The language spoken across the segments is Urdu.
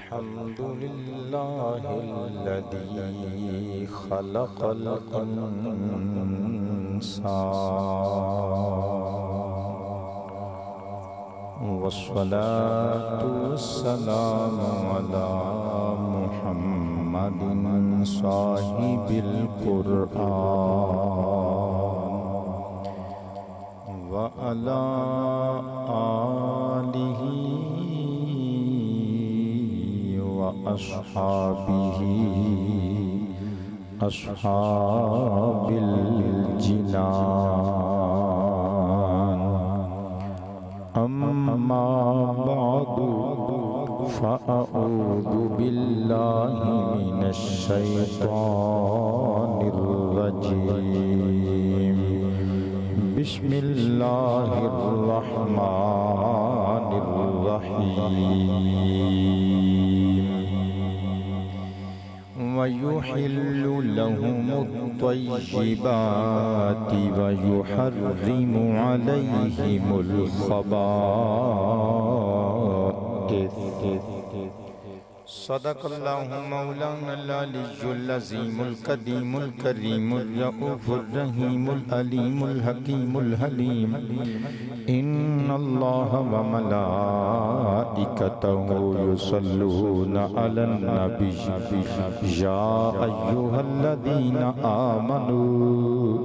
الحمد لله الذي خلق الإنسان والصلاة والسلام على محمد صاحب القرآن وعلى آله وأصحابه أصحاب الجنان أما بعد فأعوذ بالله من الشيطان الرجيم بسم الله الرحمن الرحيم ويحل لهم الطيبات ويحرم عليهم الخبائث صدق الله مولانا العلي العظيم القديم الكريم الرؤوف الرحيم العليم الحكيم الحليم إن الله وملائكته يصلون على النبي يا أيها الذين آمنوا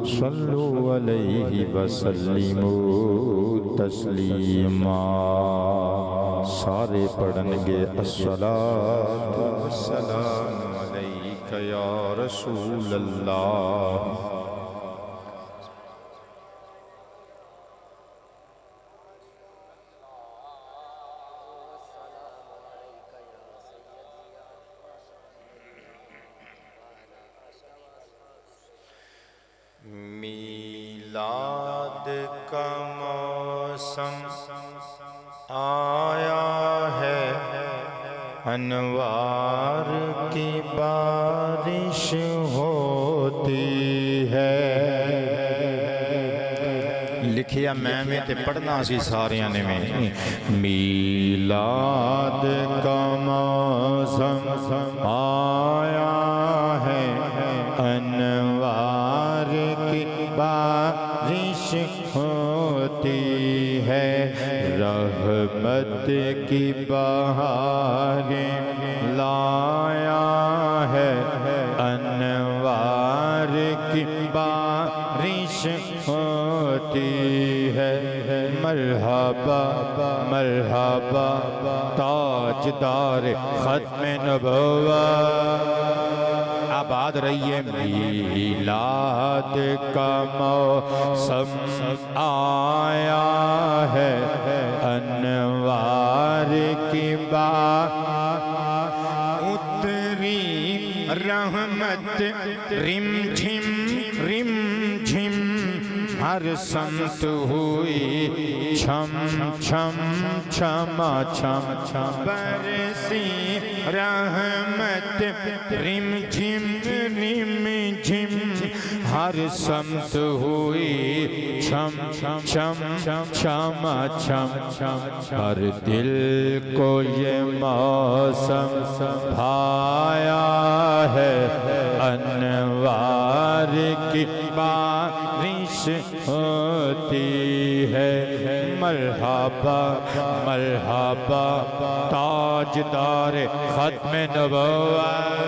صلوا عليه وسلموا تسليما سارے پڑھن گے الصلاۃ والسلام علیک یا رسول اللہ میلاد کا موسم آیا ہے انوار کی بارش ہوتی ہے لکھیا میں تے پڑھنا سی ساریاں نے میں میلاد کا موسم آیا ہے انوار کی بارش ہوتی ہے رحمت کی بہاریں لایا ہے انوار کی بارش ہوتی ہے مرحبا مرحبا تاجدار ختم نبوت آباد رہیے میلاد کا موسم آیا ہے انوار کی اتری رحمت رم جھم ہر سمت ہوئی چھم چھم چھما چھم برسی رحمت رم جھم ہر سمت ہوئی چھم چھم چھما چھم ہر دل کو یہ موسم بھایا ہے انوار کی بارش ہوتی ہے مرحبا مرحبا تاجدار ختم نبوت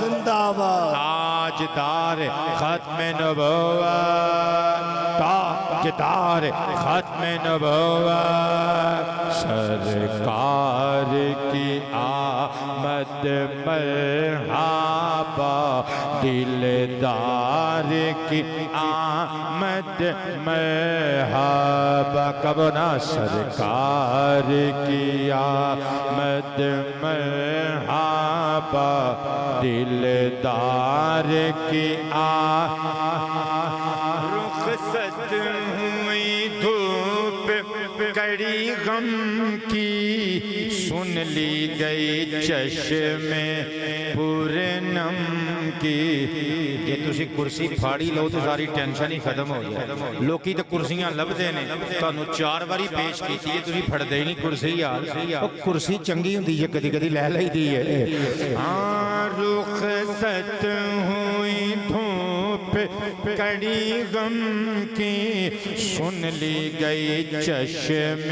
زندہ باد تاجدار ختم نبوت تاجدار ختم نبوت سرکار کی آمد مرحبا دلدار کی آمد مرحبا کبنا سرکار کی آمد مرحبا دلدار کی رخصت ہوئی دھوپ کڑی غم کی سن لی گئی چشم پورنم کی جے تسی کرسی پھاڑی لو تو ساری ٹینشن ہی ختم ہو جائے لوکی تو کرسیاں لبدے نے تانوں 4 واری پیش کیتی ہے تسی پھڑدے ہی نہیں کرسی یار کرسی چنگی ہوندی ہے کدی کدی لے لئی ہے رخصت ہوئی دھوپ کڑی غم کی سن لی گئی چشم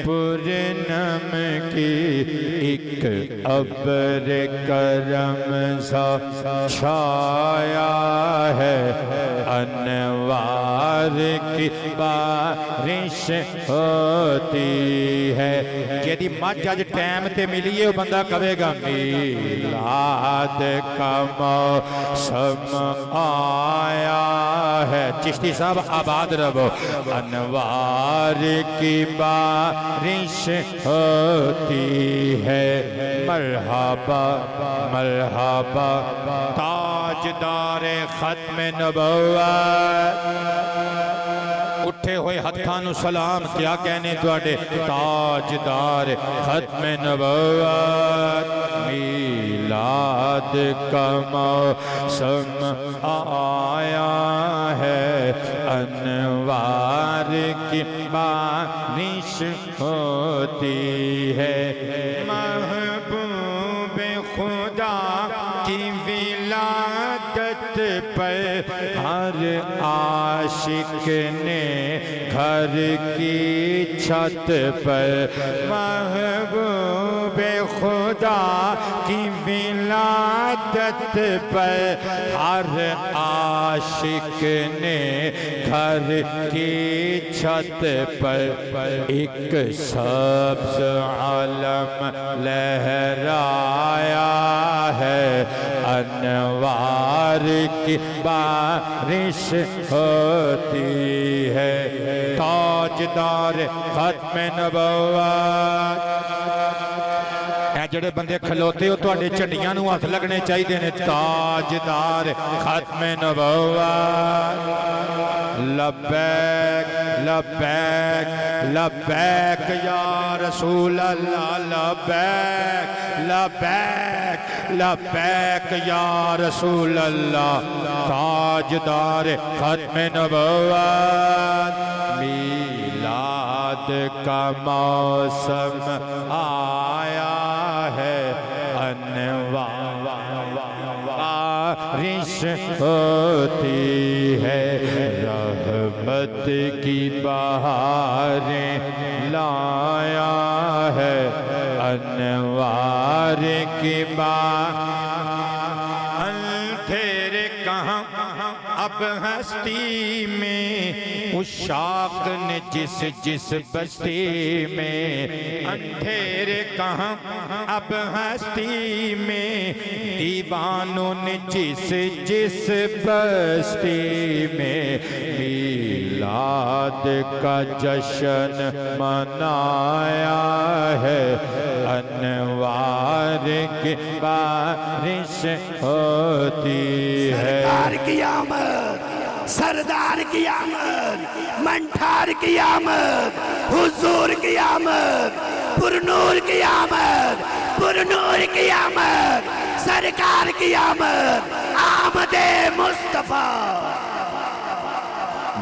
پورنم کی ایک ابر کرم سا چھایا ہے انوار کی بارش ہوتی ہے جیدی مجھ آج ٹائم تے ملی ہے وہ بندہ کہے گا میلاد کا موسم آیا ہے چشتی صاحب آباد رہو انوار کی بارش ہوتی ہے مرحبا مرحبا تاجدار ختم نبوت اٹھے ہوئے ہتھانو سلام کیا کہنے دوڑے تاجدار ختم نبوت میلاد کا موسم آیا ہے انوار کی بارش ہوتی ہے محبوب خدا کی ولادت پر ہر عاشق نے گھر کی چھت پر محبوب خدا کی ولادت پر ہر عاشق نے گھر کی چھت پر ایک سبز علم لہرایا ہے انوار کی بارش ہوتی ہے تاجدار ختم نبوت اے جڑے بندے کھلوتے ہو تواڈے چڈیاں نوں ہاتھ لگنے چاہیے نے تاجدار ختم نبوت لبیک لبیک لبیک یا رسول اللہ لبیک لبیک لبیک یا رسول اللہ تاجدار ختم نبوت میلاد کا موسم آیا ہے انوار بارش ہوتی ہے رحمت کی بہاریں لایا ہے انوار کی اندھیرے کہاں اب ہستی میں عشاق نے جس جس بستی میں اندھیرے کہاں اب ہستی میں دیوانوں نے جس جس بستی میں میلاد کا جشن منایا ہے انوار کی بارش ہوتی ہے سرکار کی آمد سردار کی آمد منٹھار کی آمد حضور کی آمد پرنور کی آمد پرنور کی آمد سرکار کی آمد آمد مصطفیٰ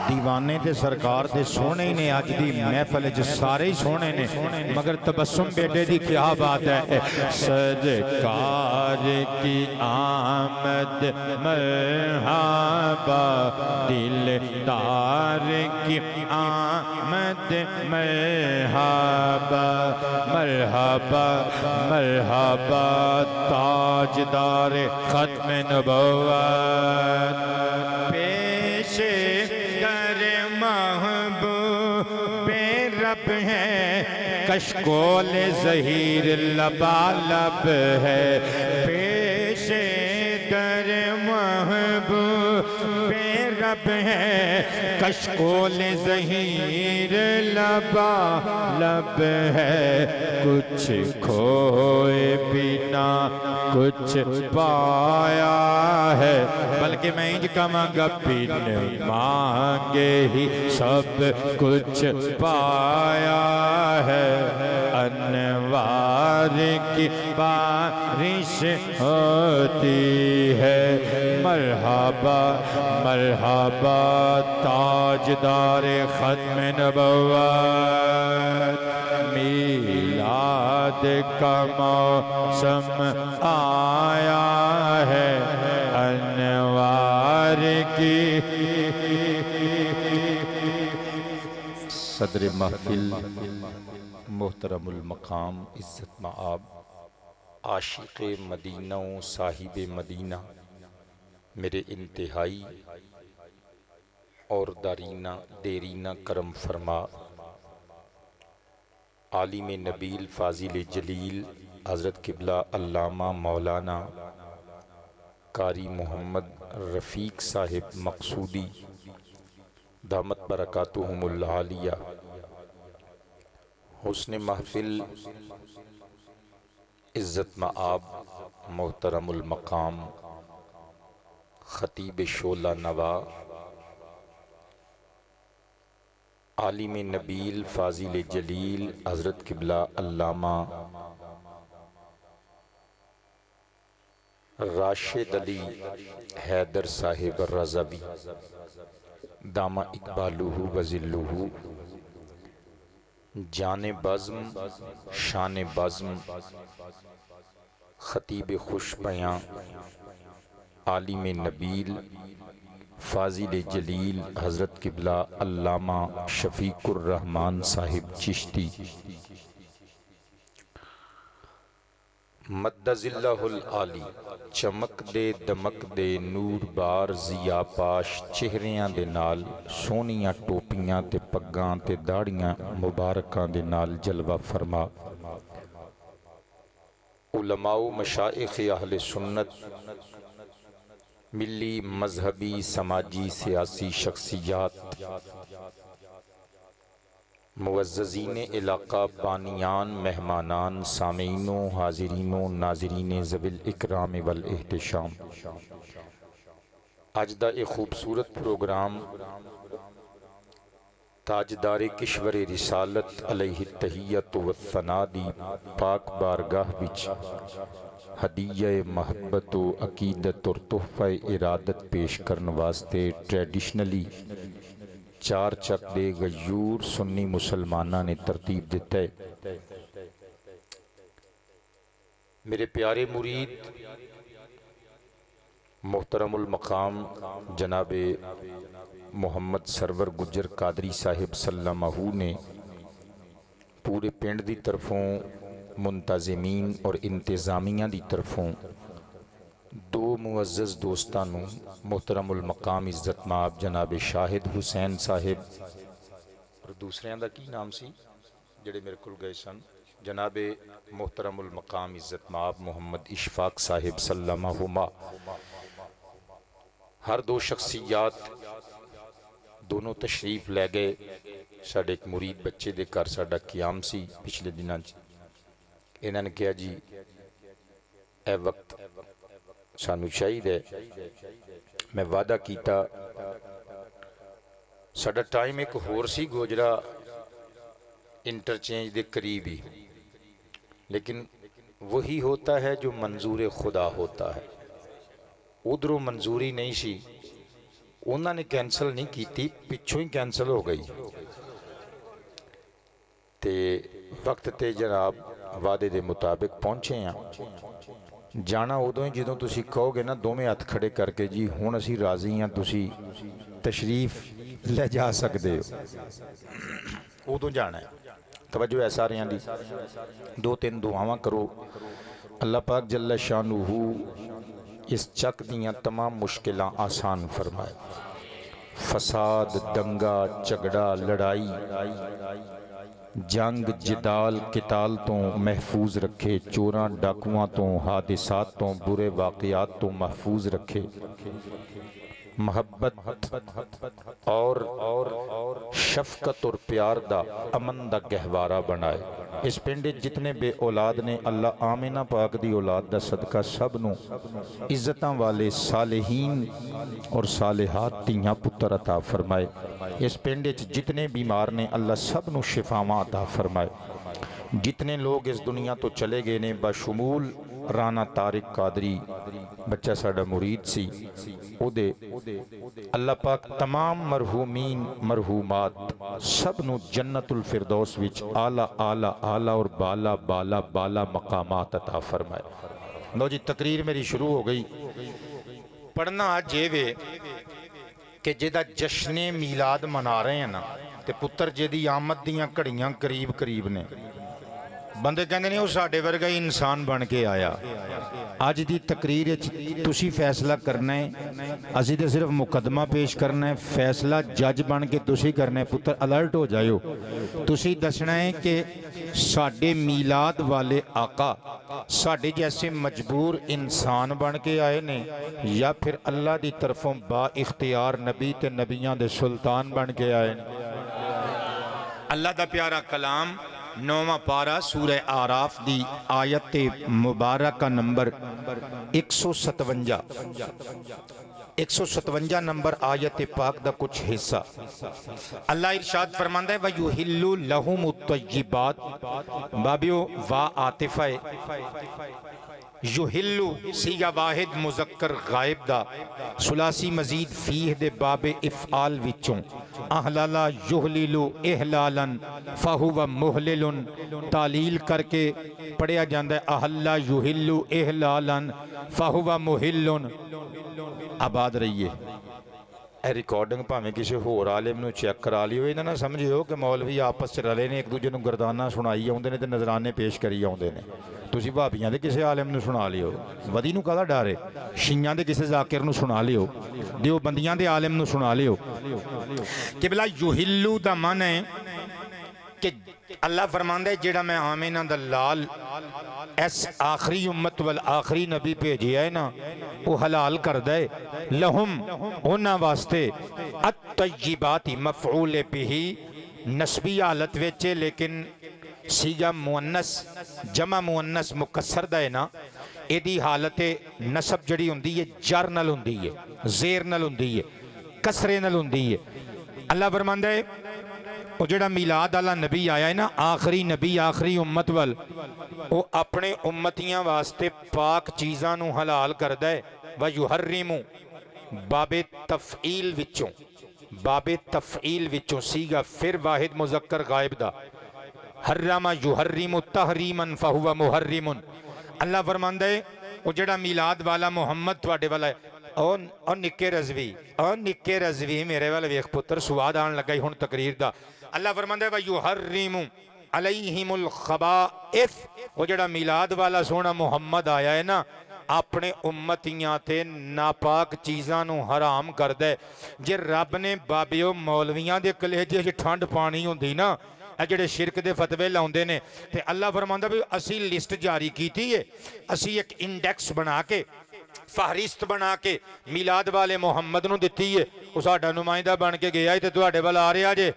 دیوانے تے سرکار تے سونے نے آج دی محفل جو سارے ہی سونے نے مگر تبسم بیٹے دی کیا بات ہے سرکار کی آمد مرحبا دلدار کی آمد مرحبا مرحبا مرحبا تاجدار ختم نبوت پیش محبوب رب ہے کشکول ظہیر لبالب ہے پیش در محبوب رب ہے کشکول ظہیر لبالب ہے کچھ کھوئے بنا کچھ پایا ہے بلکہ میں انج کا مانگا بن مانگے ہی سب کچھ پایا ہے انوار کی بارش ہوتی ہے مرحبا مرحبا تاجدار ختم نبوت میلاد کا موسم آیا ہے انوار کی صدر محفل محترم المقام عزت مآب عاشق مدینہ و صاحب مدینہ میرے انتہائی اور دیرینہ کرم فرما عالم نبیل فاضل جلیل حضرت قبلہ علامہ مولانا قاری محمد رفیق صاحب مقصودی دامت برکاتہم العالیہ حسن محفل عزت مآب محترم المقام خطیب شعلہ نوا عالم نبیل فاضل جلیل حضرت قبلہ علامہ راشد علی حیدر صاحب الرضوی دامہ اقبالہ وذلہ جان بزم شان بزم خطیب خوش بیاں عالم نبیل فاضل جلیل حضرت قبلہ علامہ شفیق الرحمن صاحب چشتی مد ظلہ العالی چمک دے دمک دے نور بار ضیا پاش چہریاں دے نال سونیاں ٹوپیاں تے پگاں تے داڑیاں مبارکاں دے نال جلوہ فرما علماء و مشائخ اہل سنت ملی مذہبی سماجی سیاسی شخصیات معززین علاقہ بانیان مہمانان سامعین و حاضرین و ناظرین ذوی الاکرام والاحتشام آج دا ایک خوبصورت پروگرام تاجدار کشور رسالت علیہ التحیت و الثناء دی پاک بارگاہ وچ ہدیہ محبت و عقیدت اور تحفہ ارادت پیش کرن واسطے ٹریڈیشنلی چار چک دے غیور سنی مسلمانہ نے ترتیب دیتا ہے میرے پیارے مرید محترم المقام جناب محمد سرور گجر قادری صاحب سلمہ نے پورے پنڈ دی طرفوں منتظمین اور انتظامیہ دی طرفوں دو معزز دوستانوں محترم المقام عزت مآب جناب شاہد حسین صاحب اور دوسرے دا کی نام سی جڑے میرے کل گئے سن جناب محترم المقام عزت مآب محمد اشفاق صاحب سلمہما ہر دو شخصیات دونوں تشریف لے گئے ساڑھے ایک مرید بچے دے کر ساڑھا قیام سی پچھلے دنوں انہوں نے کہا جی اے وقت سانو چاہیے میں وعدہ کیتا ساڑھا ٹائم ایک ہور سی گوجرا انٹرچینج دے قریبی لیکن وہی ہوتا ہے جو منظور خدا ہوتا ہے ادھروں منظوری نہیں سی انہوں نے کینسل نہیں کیتی پچھوں ہی کینسل ہو گئی تے وقت تے جناب وعدے دے مطابق پہنچے ہیں جانا ادوں ہی جدوں تسی کہو گے نا دو میں ہاتھ کھڑے کر کے جی ہون اسی راضی ہیں تسی تشریف لے جا سکتے ہو ادوں جانا ہے توجہ ایسا رہے ہیں دی دو تین دعاواں کرو اللہ پاک جل شانہ اس چک دیاں تمام مشکلیں آسان فرمائے فساد دنگا جھگڑا لڑائی جنگ جدال قتال تو محفوظ رکھے چوراں ڈاکواں تو حادثات تو برے واقعات تو محفوظ رکھے محبت اور شفقت اور پیار دا امن دا گہوارہ بنائے اس پنڈے جتنے بے اولاد نے اللہ آمینہ پاک دی اولاد دا صدقہ سب نو عزتاں والے صالحین اور صالحات تیاں پتر عطا فرمائے اس پنڈے جتنے بیمار نے اللہ سب نو شفاواں عطا فرمائے جتنے لوگ اس دنیا تو چلے گئے نے بشمول رانا طارق قادری بچہ ساڈا مرید سی او دے اللہ پاک تمام مرحومین مرحومات سب نو جنت الفردوس وچ اعلی اعلی اعلی اور بالا بالا بالا مقامات عطا فرمائے۔ لو جی تقریر میری شروع ہو گئی۔ پڑھنا آج یہ وے کہ جدہ جشن میلاد منا رہے ہیں نا تے پتر جدی آمد دیاں کڑیاں قریب قریب نے بندے کہندے نے وہ ساڈے ورگا ہی انسان بن کے آیا۔ اج دی تقریر تسی فیصلہ کرنا ہے، اسی تے صرف مقدمہ پیش کرنا ہے، فیصلہ جج بن کے تسی کرنا ہے۔ پتر الرٹ ہو جائیو، تسی دسنا ہے کہ ساڈے میلاد والے آقا ساڈے جیسے مجبور انسان بن کے آئے نے یا پھر اللہ دی طرفوں با اختیار نبی تے نبیاں دے سلطان بن کے آئے نے۔ اللہ دا پیارا کلام 9واں پارہ سورہ آراف دی آیت مبارکہ نمبر 157 نمبر آیت پاک دا کچھ حصہ اللہ ارشاد فرماندا ہے وَيُحِلُّ لَهُمُ الطَّيِّبَاتِ بابیو وا عاطفہ یحلو سیگا واحد مذکر غائب دا ثلاثی مزید فیہ دے باب افعال وچوں احلالا یحللو احلالا فہو محلل تعلیل کر کے پڑھیا جاندہ ہے احلا یحلو احلالا فہو محل۔ آباد رہیے اے ریکارڈنگ پاویں کسی ہور عالم نو چیک کرا لیو، انہاں نہ سمجھیو کہ مولوی آپس چ رلے نے ایک دوجے نو گردانہ سنائی آوندے نے تے نظرانے پیش کری آوندے نے۔ تسی بھابیاں دے کسی عالم نو سنا لیو، ودی نو کدا ڈر ہے، شیعاں دے کسی ذاکر نو سنا لیو، دیوبندیاں دے عالم نو سنا لیو۔ کہ بلا یحلو دا من ہے کہ اللہ فرماندا ہے جیڑا میں آمینہ دا لال اس آخری امت والآخری نبی بھیجیا ہے نا وہ حلال کردہ ہے لہم ہونا واسطے الطیباتی مفعول بہی نسبی حالت ویچے لیکن سیگا مونس جمع مونس مکسر دا ہے نا ایدی حالت نسب جڑی ہوندی ہے جر نل ہوندی ہے زیر نل ہوندی ہے کسرے نل ہوندی ہے۔ اللہ فرماندا ہے وہ جڑا میلاد اللہ نبی آیا ہے نا آخری نبی آخری امت وال وہ اپنے امتیاں واسطے پاک چیزاں نو حلال کردہ ہے وَيُحَرِّمُ باب تفعیل وچوں سیگا پھر واحد مذکر غائب دا حرم یحرم تحریما فہو محرم۔ اللہ فرماندا ہے وہ جڑا میلاد والا محمد تواڈے والا ہے او نکے رضوی میرے والا ویخ پتر سواد آن لگا ہی ہن تقریر دا۔ اللہ فرماندا ہے وَيُحَرِّمُ عَلَيْهِمُ الْخَبَائِث وہ جڑا میلاد والا سونا محمد آیا ہے نا اپنے امتیاں تے ناپاک چیزاں نو حرام کر دے۔ جے رب نے بابیو مولویاں دے کلیجے ٹھنڈ پانی ہوندی نا اے جڑے شرک دے فتوے لاؤندے نے تے اللہ فرماندا بھی اسی لسٹ جاری کیتی ہے، اسی ایک انڈیکس بنا کے فہرست بنا کے میلاد والے محمد نو دتی ہے، وہ ساڈا نمائندہ بن کے گیا ہے تے تواڈے ول آ رہا جے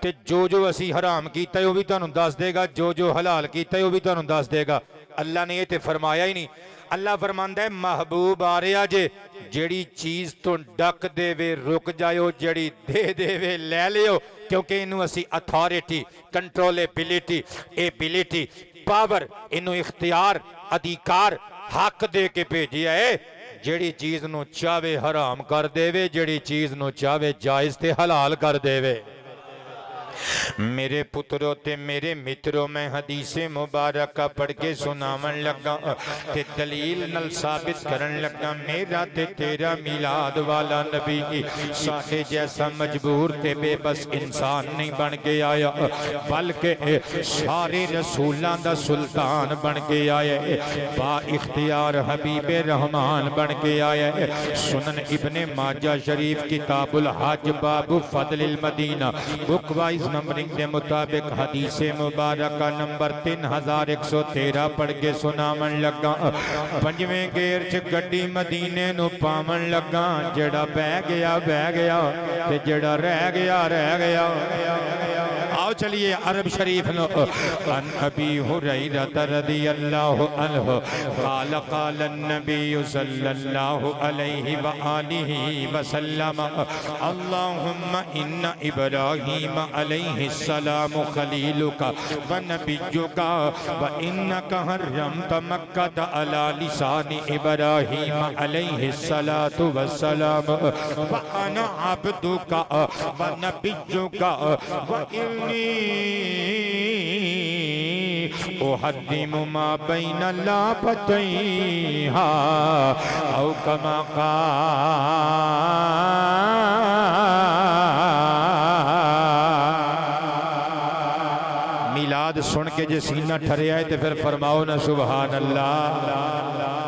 تے جو اسی حرام کیتا ہے وہ بھی تانوں دس دے گا، جو حلال کیتا ہے وہ بھی تانوں دس دے گا۔ اللہ نے یہ تے فرمایا ہی نہیں۔ اللہ فرماندا ہے محبوب آ رہا جے جیڑی چیز تو ڈک دے وے رک جائیو، جیڑی دے دے وے لے لیو، کیونکہ انہوں اسی اتھارٹی کنٹرولیبلٹی ایبلٹی پاور انہوں اختیار ادھیکار حق دے کے بھیجیا ہے۔ جیڑی چیز نو چاہے حرام کر دے وے، جیڑی چیز نو چاہے جائز تے حلال کر دے وے۔ میرے پتروں تے میرے متروں میں حدیث مبارکہ پڑھ کے سنامن لگا تے دلیل نل ثابت کرن لگا میرا تے تیرا میلاد والا نبی ساڈے جیسا مجبور تے بے بس انسان نہیں بن کے آیا بلکہ سارے رسولان دا سلطان بن کے آیا با اختیار حبیب رحمان بن کے آیا۔ سنن ابن ماجہ شریف کتاب الحج باب فضل المدینہ بک وائز نمبرنگ دے مطابق حدیث مبارکہ نمبر 3113 پڑھ کے سنامن لگا پنجویں گیر چ گڈی مدینے نو پامن لگا جڑا بہ گیا تے جڑا رہ گیا آؤ چلیے عرب شریف نو ان ابی ہریرہ رضی اللہ عنہ قال قال النبی صلی اللہ علیہ وآلہ وسلم اللہم ان ابراہیم علیہ السلام خلیلک ونبیک وانک حرمت مکہ علی لسان ابراہیم علیہ السلام وانا عبدک ونبیک وانی احرم ما بین لابتیہا او کما میلاد سن کے جے سینہ ٹھرے آئے تے پھر فرماؤ نا سبحان اللہ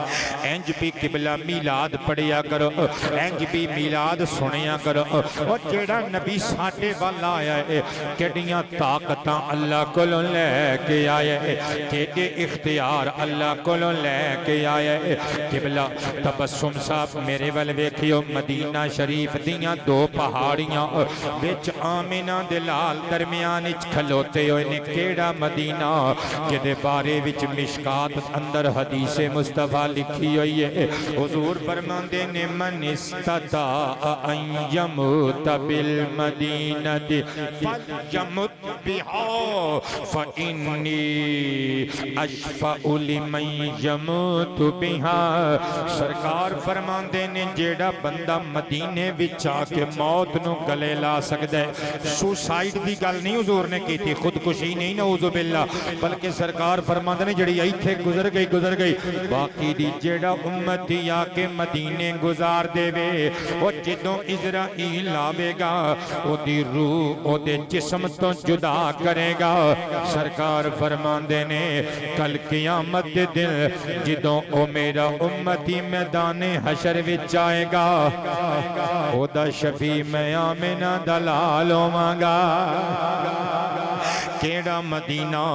انج بھی قبلہ میلاد پڑھیا کرو انج بھی میلاد سنیا کرو اور جیڑا نبی ساٹے والا آیا ہے کیڑیاں طاقتاں اللہ کو لے کے آیا ہے کیڑے اختیار اللہ کو لے کے آیا ہے قبلہ تبسم صاحب میرے ول ویکھیو مدینہ شریف دیاں دو پہاڑیاں وچ آمنہ دلال درمیان وچ کھلوتے ہوئے نے کیڑا مدینہ جدے بارے وچ مشکات اندر حدیث مصطفیٰ لکھی ہوئی ہے حضور فرماندے نے من استطاع ان یموت بالمدینہ فلیمت بہا فانی اشفع لمن یموت بہا سرکار فرماندے نے جیڑا بندہ مدینے وچ آ کے موت نو گلے لا سکدا ہے سوسائیڈ دی گل نہیں حضور نے کی تھی خودکشی نہیں نعوذ باللہ بلکہ سرکار فرماندے نے جڑی ایتھے گزر گئی باقی دی جیڑا امتی آ کے مدینے گزار دے وے وہ جدوں اسرائیل آوے گا او دی روح او دے جسم تو جدا کرے گا سرکار فرماندے نے کل قیامت دے دن جدوں او میرا امتی میدان حشر وچ آئے گا او دا شفیع میں آمنہ دلال ہوواں گا کیڑا مدینہ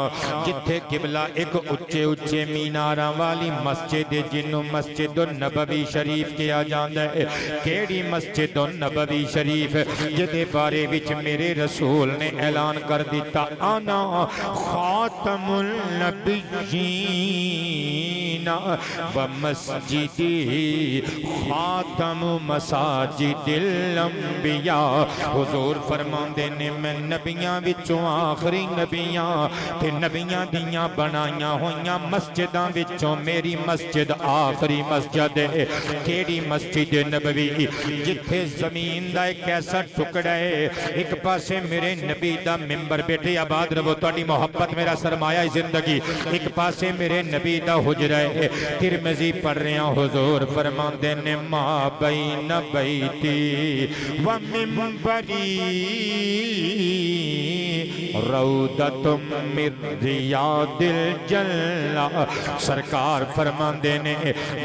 جتھے قبلہ ایک اچھے میناراں والی مسجد جنوں مسجد النبوی شریف کیا جاندا ہے کیڑی مسجد النبوی شریف جدے بارے وچ میرے رسول نے اعلان کر دیتا انا خاتم النبیین و مسجدی خاتم مساجد الانبیاء حضور فرماندے نے میں نبیاں وچوں آخری نبیاں تے نبیاں دیاں بنائیاں ہویاں مسجداں وچوں میری مسجد آخری مسجد ہے کیڑی مسجد نبوی جتھے زمین دا ایک ایسا ٹکڑا ہے ایک پاسے میرے نبی دا ممبر بیٹھے آباد رہو تہاڈی محبت میرا سرمایہ زندگی ایک پاسے میرے نبی دا حجرہ ہے ترمذی پڑھ رہے ہیں حضور فرماندے نے ما بین بیتی و ممبری روضۃ من ریاض الجنہ سرکار فرماندے نے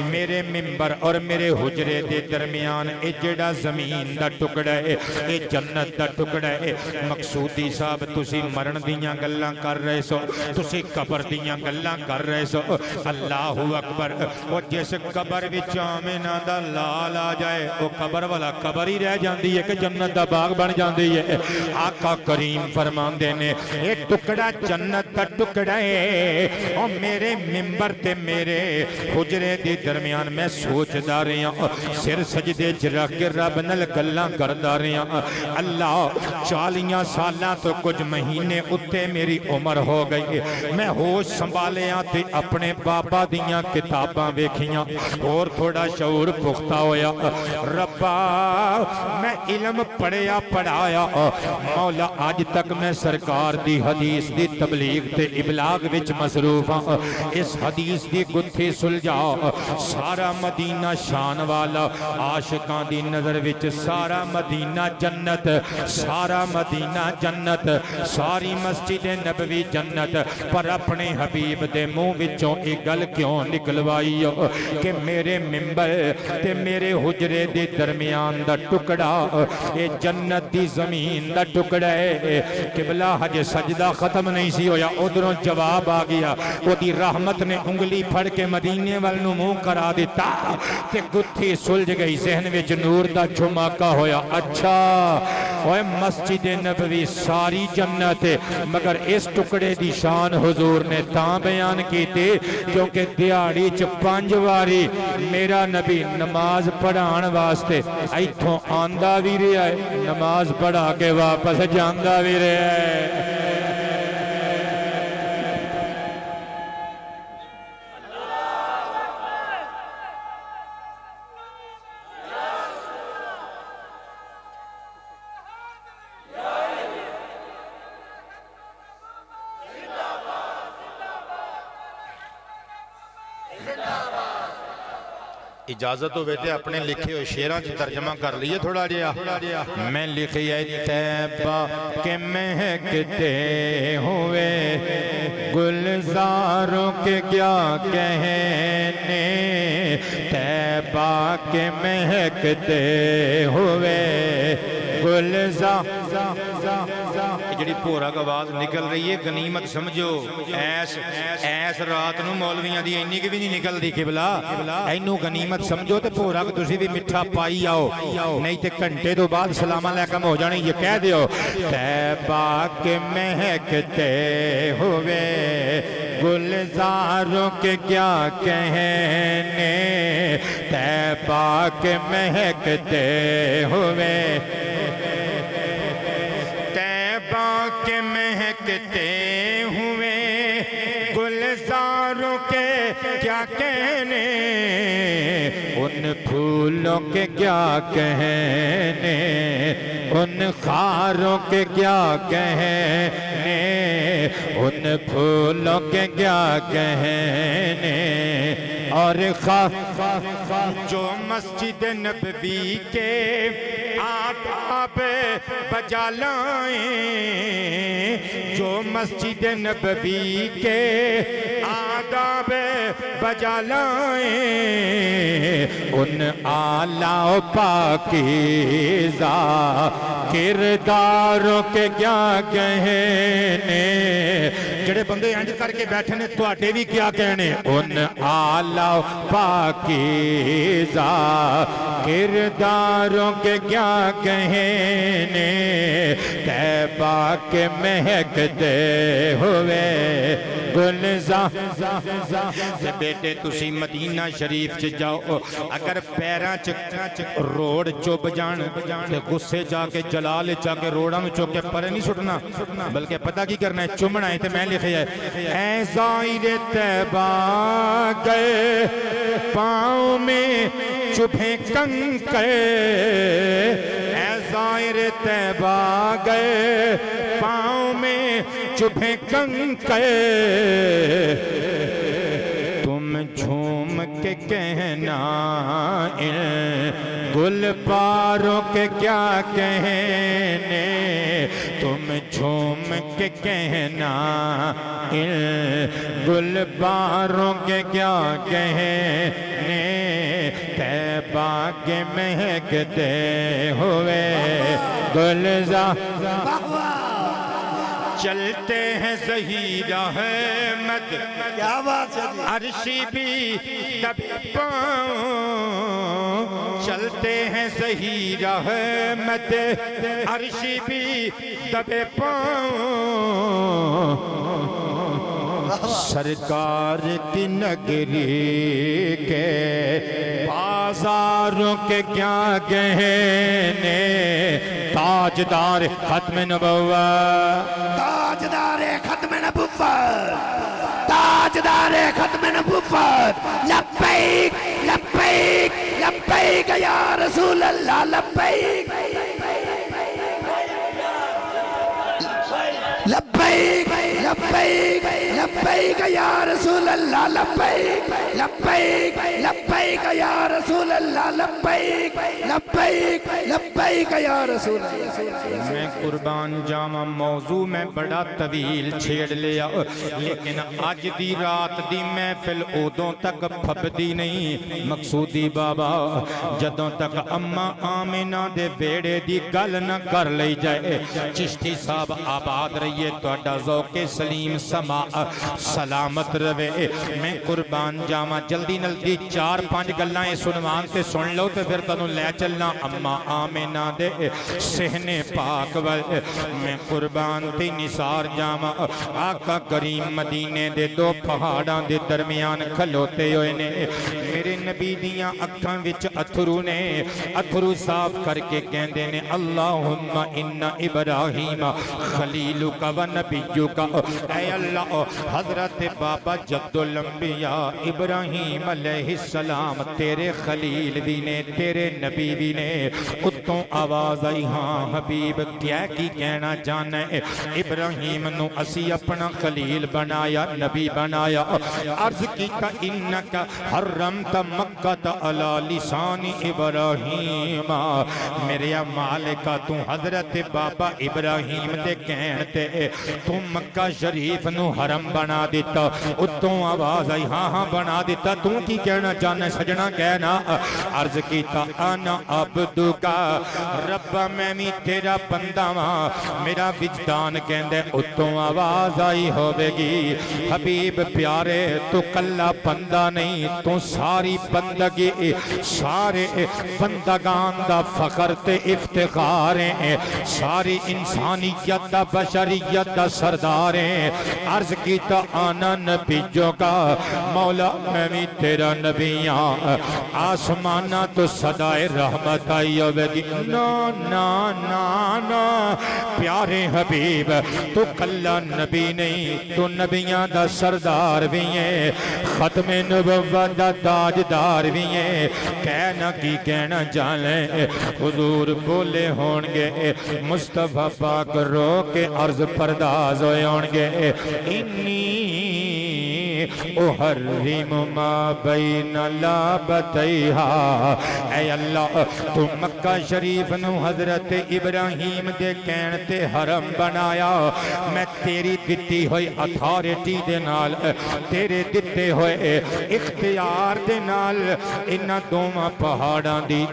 میرے ممبر اور میرے حجرے دے درمیان اے جڑا زمین دا ٹکڑا ہے اے جنت دا ٹکڑا ہے مقصودی صاحب تسی مرن دیاں گلاں کر رہے سو تسی قبر دیاں گلاں کر رہے سو اللہ اکبر او جس قبر وچ آمنہ دا لال آ جائے او قبر والا قبر ہی رہ جاندی ہے کہ جنت دا باغ بن جاندی ہے آقا کریم فرماندے نے اے ٹکڑا جنت دا ٹکڑا ہے او میرے ممبر تے میرے حجرے دی درمیان میں سوچدا رہیا سر سجدے چ رکھ کے رب نال گلاں کردا رہیا اللہ 40 سالاں تو کچھ مہینے اتے میری عمر ہو گئی میں ہوش سنبھالیا تے اپنے بابا دیاں کتاباں ویکھیاں اور تھوڑا شعور پختہ ہویا ربا میں علم پڑھیا پڑھایا مولا آج تک میں سرکار دی حدیث دی تبلیغ تے ابلاغ وچ مصروف ہاں اس حدیث دی گتھی سلجھا سارا مدینہ شان والا عاشقاں دی نظر وچ سارا مدینہ جنت سارا مدینہ جنت ساری مسجد نبوی جنت پر اپنے حبیب دے منہ وچوں ایک گل کیوں نکلوائی کہ میرے ممبر تے میرے حجرے دے درمیان دا ٹکڑا اے جنت دی زمین دا ٹکڑا ہے قبلہ حج سجدہ ختم نہیں سی ہویا ادھروں جواب آ گیا وہ دی رحمت نے انگلی پھڑ کے مدینے والنوں منہ کرا دیتا تے گتھی سلجھ گئی ذہن وچ نور دا جھماکا ہویا اچھا اوہ مسجد نبوی ساری جنت ہے، مگر اس ٹکڑے دی شان حضور نے تاں بیان کی تھی کیونکہ دیہڑی چ 5 واری میرا نبی نماز پڑھان واسطے ایتھوں آندا بھی رہا ہے، نماز پڑھا کے واپس جاندا بھی رہا ہے۔ اجازت ہوئے تھے اپنے لکھے ہوئے شیران کی ترجمہ کر لیے تھوڑا جیا۔ میں لکھیے تیبہ کے مہکتے ہوئے گلزاروں کے کیا کہنے، تیبہ کے مہکتے ہوئے گلزار جڑی پورا کا آواز نکل رہی ہے غنیمت سمجھو، ایس رات نو مولویاں دی اینی کی بھی نہیں نکل دی قبلہ، اینو غنیمت سمجھو تے پورا کا تسی بھی مٹھا پائی آؤ، نہیں تے گھنٹے تو بعد سلام علیکم ہو جانے یہ کہہ دیو۔ تیبہ کے مہکتے ہوئے گلزاروں کے کیا کہنے، تیبہ کے مہکتے ہوئے کے مہکتے ہوئے گلزاروں کے کیا کہنے، ان پھولوں کے کیا کہنے، ان خاروں کے کیا کہنے، ان پھولوں کے کیا کہنے، اور جو مسجد نبوی کے آداب بجا لائیں، جو مسجد نبوی کے آداب بجا لائیں، ان اعلیٰ و پاکیزہ کرداروں کے کیا کہنے، جڑے بندے انج کر کے بیٹھے نے تواڈے بھی کیا کہنے، ان اعلیٰ و پاکیزہ کرداروں کے کیا کہنے، تیبہ کے مہکتے ہوئے گلزار۔ بیٹے تسی مدینہ شریف چ جاؤ، اگر پیراں چ روڑ چوب جان تے غصے جا کے جلال جا کے روڑاں نوں چوک کے پرے نہیں سٹنا، بلکہ پتہ کی کرنا ہے چومنا ہے۔ تے میں لکھیا ہے اے زائر تیبہ گئے پاؤں میں چبھے کنکر، اے زائر تیبہ گئے پاؤں میں چبھے کنکر، تم جھوم کے کہنا ان گل پاروں کے کیا کہنے، تم جھوم کے کہنا ان گل پاروں کے کیا کہنے، تیبہ کے مہکتے ہوئے گلزار۔ چلتے ہیں ظہیر احمد کیا بات ہے، عرشی بھی دبے پاؤں، چلتے ہیں ظہیر احمد عرشی بھی دبے پاؤں، سرکار کی نگری کے بازاروں کے کیا کہنے، تاجدار ختم نبوت، تاجدار ختم نبوت، تاجدار ختم نبوت، لبیک لبیک لبیک یا رسول اللہ، لبیک لبیک لبیک لبیک یا رسول اللہ، لبیک لبیک لبیک یا رسول اللہ، لبیک لبیک لبیک یا رسول اللہ۔ میں قربان جاواں موضوع میں بڑا طویل چھیڑ لیا، لیکن آج دی رات دی محفل ادوں تک پھبدی نہیں مقصودی بابا جدوں تک اماں آمنہ دے بیڑے دی گل نہ کر لئی جائے۔ چشتی صاحب آباد رہیے، توڑا ذوق سلیم سما سلامت روے۔ میں قربان جاواں جلدی جلدی نلدی 4-5 گلاں اس عنوان تے سن لو تے پھر تانوں لے چلنا اما آمنہ دے صحنے پاک ول میں قربان تے نثار جاواں آقا کریم مدینے دے 2 پہاڑاں دے درمیان کھلوتے ہوئے نے میرے نبی دیاں اکھاں وچ اتھرو نے اتھرو صاف کر کے کہندے نے اللہم ان ابراہیم خلیلک و نبیک اے اللہ حضرت بابا جد الانبیاء ابراہیم علیہ السلام تیرے خلیل بھی نے تیرے نبی بھی نے اتوں آواز آئی ہاں حبیب کیا کی کہنا جانا ہے ابراہیم نو اسی اپنا خلیل بنایا نبی بنایا عرض کیتا انکا حرمت مکہ علی لسان ابراہیم میرے مالکہ تو حضرت بابا ابراہیم دے کہنتے تو مکہ شریف نو حرم بنا دیتا اتوں آواز آئی ہاں ہاں بنا دیتا تو کی کہنا جانا سجنا کہنا عرض کیتا انا عبدکا رب میں بھی تیرا بندہ ہاں میرا وجدان کہندے اتوں آواز آئی ہوے گی حبیب پیارے تو کلا بندہ نہیں تو ساری بندگی سارے بندگان دا فخر تے افتخار ہیں ساری انسانیت دا بشریت دا سردار ہیں عرض کیتا آنا نبیوں کا مولا میں بھی تیرا نبیاں آسمانہ تو صدائے رحمت آئی ہوے گی نا نا نا نا پیارے حبیب تو کلا نبی نہیں تو نبیاں دا سردار بھی ہیں ختم نبوت دا تاجدار بھی ہیں کہنا کی کہنا جانے حضور بولے ہونگے مصطفیٰ پاک رو کے عرض پرداز ہوئے ہونگے انی احرم ما بین لابتیہا اے اللہ تو مکہ شریف نو حضرت ابراہیم دے کہنتے حرم بنایا میں تیری دتی ہوئی اتھارٹی دے نال تیرے دتے ہوئے اختیار دے نال انہ دوما پہاڑاں دی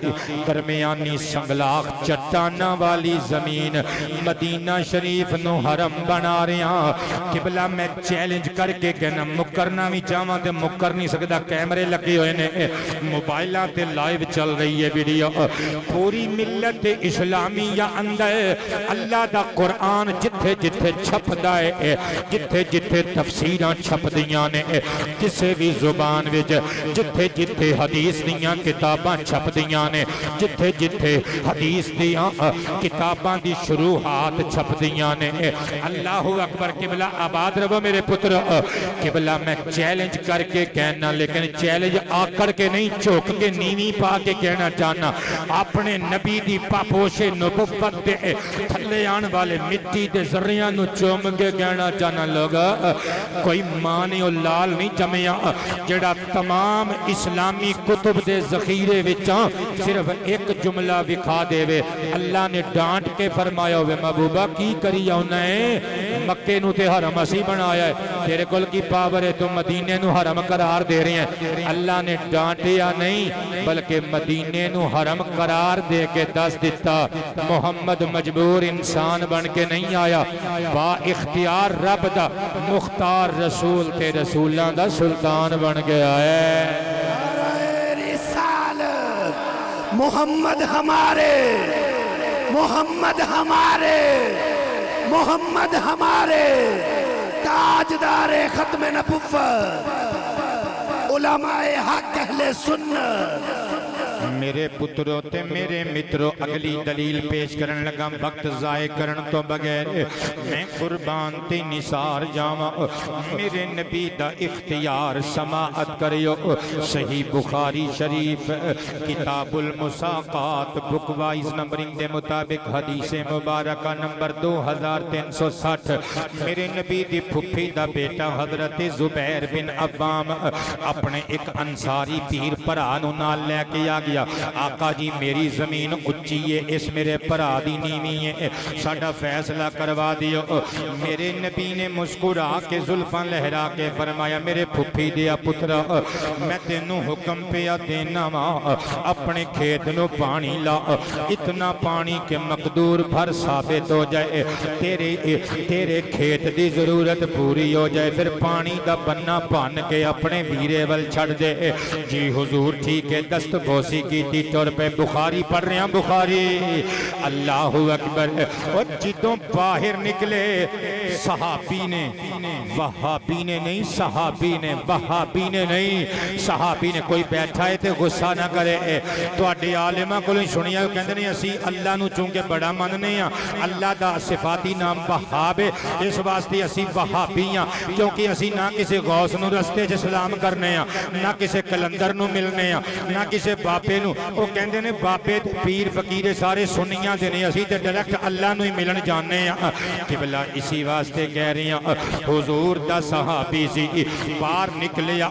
درمیانی سنگلاخ چٹانا والی زمین مدینہ شریف نو حرم بنا رہا قبلہ میں چیلنج کر کے کہنا مکرنا بھی چاہاں تے مکر نہیں سکتا کیمرے لگے ہوئے نے موبائلہ تے لائیو چل رہی ہے ویڈیو پوری ملت اسلامیہ اندر اللہ دا قرآن جتھے جتھے چھپ دائے جتھے جتھے تفسیران چھپ دیاں نے کسے بھی زبان وچ جتھے جتھے حدیث دیاں کتاباں چھپ دیاں نے جتھے جتھے حدیث دیاں کتاباں دی شروحات چھپ دیاں نے اللہ اکبر قبلہ آباد رہو میرے پتر قبلہ میں چیلنج کر کے کہنا لیکن چیلنج آکڑ کے نہیں چوک کے نیوی پا کے کہنا چاہنا اپنے نبی دی پاپوش نبوت دے تھلے آن والے مٹی دے ذریعہ نو چوم کے کہنا چاہنا لوگا کوئی مانی و لال نہیں جمعیا جڑا تمام اسلامی کتب دے ذخیرے وچاں صرف ایک جملہ وکھا دے وے اللہ نے ڈانٹ کے فرمایا ہوئے محبوبہ کی کری انہیں مکے نو تے حرم اسی بنایا ہے تیرے کل کی پاور ہے تو مدینے نو حرم قرار دے رہے ہیں اللہ نے ڈانٹیا نہیں بلکہ مدینے نو حرم قرار دے کے دس دیتا محمد مجبور انسان بن کے نہیں آیا با اختیار رب دا مختار رسول تے رسولان دا سلطان بن گیا ہے محمد ہمارے محمد ہمارے محمد ہمارے تاجدار ختم نبوت علماء حق اہل سنت میرے پتروں تے میرے متروں اگلی دلیل پیش کرن لگا وقت ضائع کرن تو بغیر میں قربان تے نثار جاواں میرے نبی دا اختیار سماعت کریو صحیح بخاری شریف کتاب المساقات بک وائز نمبرنگ دے مطابق حدیث مبارکہ نمبر 2360 میرے نبی دی پھپھی دا بیٹا حضرت زبیر بن عوام اپنے ایک انصاری پیر پرانو نال لے کے آ گیا آقا جی میری زمین اچھی ہے اس میرے بھرا دی نیویں ہے ساڈا فیصلہ کروا دیو میرے نبی نے مسکرا کے زلفاں لہرا کے فرمایا میرے پھپھی دیا پترا میں تینوں حکم پیا دینا وا اپنے کھیت نو پانی لا اتنا پانی کہ مقدور بھر ثابت ہو جائے تیرے کھیت دی ضرورت پوری ہو جائے پھر پانی دا بننا پان کے اپنے ویرے ول چھڑ دے جی حضور ٹھیک ہے دست بوسی کی تھی طور پہ بخاری پڑھ رہے ہیں بخاری اللہ اکبر اور جدوں باہر نکلے صحابی نے وہابی نے نہیں صحابی نے وہابی نے نہیں صحابی نے کوئی بیٹھا ہے تے غصہ نہ کرے تو اڈے عالمہ کو سنیا کہندے نے اسی اللہ نو چونکہ بڑا مننے ہیں اللہ دا صفاتی نام وہاب ہے اس واسطے اسی وہابی ہیں کیونکہ اسی نہ کسی غوث نو رستے چ سلام کرنے ہیں نہ کسی کلندر نو ملنے ہیں نہ کسی بابے نو وہ کہندے نے بابے پیر فقیر سارے سنیاں دے نے اسی تے ڈائریکٹ اللہ نو ہی ملن جانے ہیں قبلہ اسی واسطے کہہ رہے ہیں حضور دا صحابی سی باہر نکلیا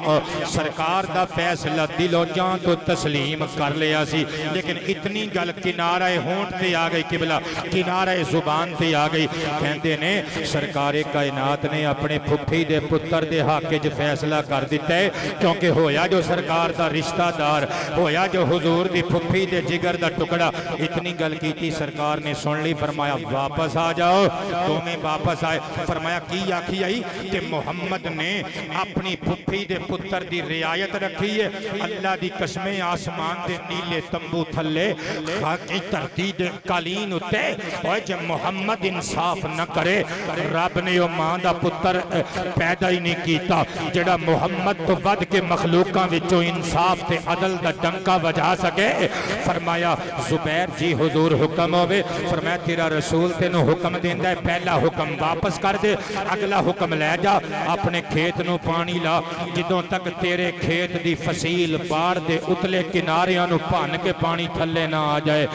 سرکار دا فیصلہ دل و جان تو تسلیم کر لیا سی لیکن اتنی گل کنارہ ہونٹ تے آ گئی قبلہ کنارہ زبان تے آ گئی کہندے نے سرکار کائنات نے اپنے پھپھی دے پتر دے حق وچ فیصلہ کر دیتا ہے کیونکہ ہویا جو سرکار دا رشتہ دار ہویا جو حضور دی پھپھی دے جگر دا ٹکڑا اتنی گل کیتی سرکار نے سن لی فرمایا واپس آ جاؤ تمہیں واپس آئے فرمایا کی آکھی آئی کہ محمد نے اپنی پھپھی دے پتر دی رعایت رکھی ہے اللہ دی قسمیں آسمان دے نیلے تمبو تھلے خاکی دھرتی دے قالین اتے اور جب محمد انصاف نہ کرے رب نے وہ ماں دا پتر پیدا ہی نہیں کیتا جڑا محمد تو ود کے مخلوقاں وچوں انصاف تے عدل دا ڈنکا بجا سکے فرمایا زبیر جی حضور حکم ہوئے فرمایا تیرا رسول تینوں حکم دیندہ ہے پہلا حکم واپس کر دے اگلا حکم لے جا اپنے کھیت نو پانی لا جدوں تک تیرے کھیت دی فصیل باڑ دے اتلے کناریاں نو پان کے پانی تھلے نہ آ جائے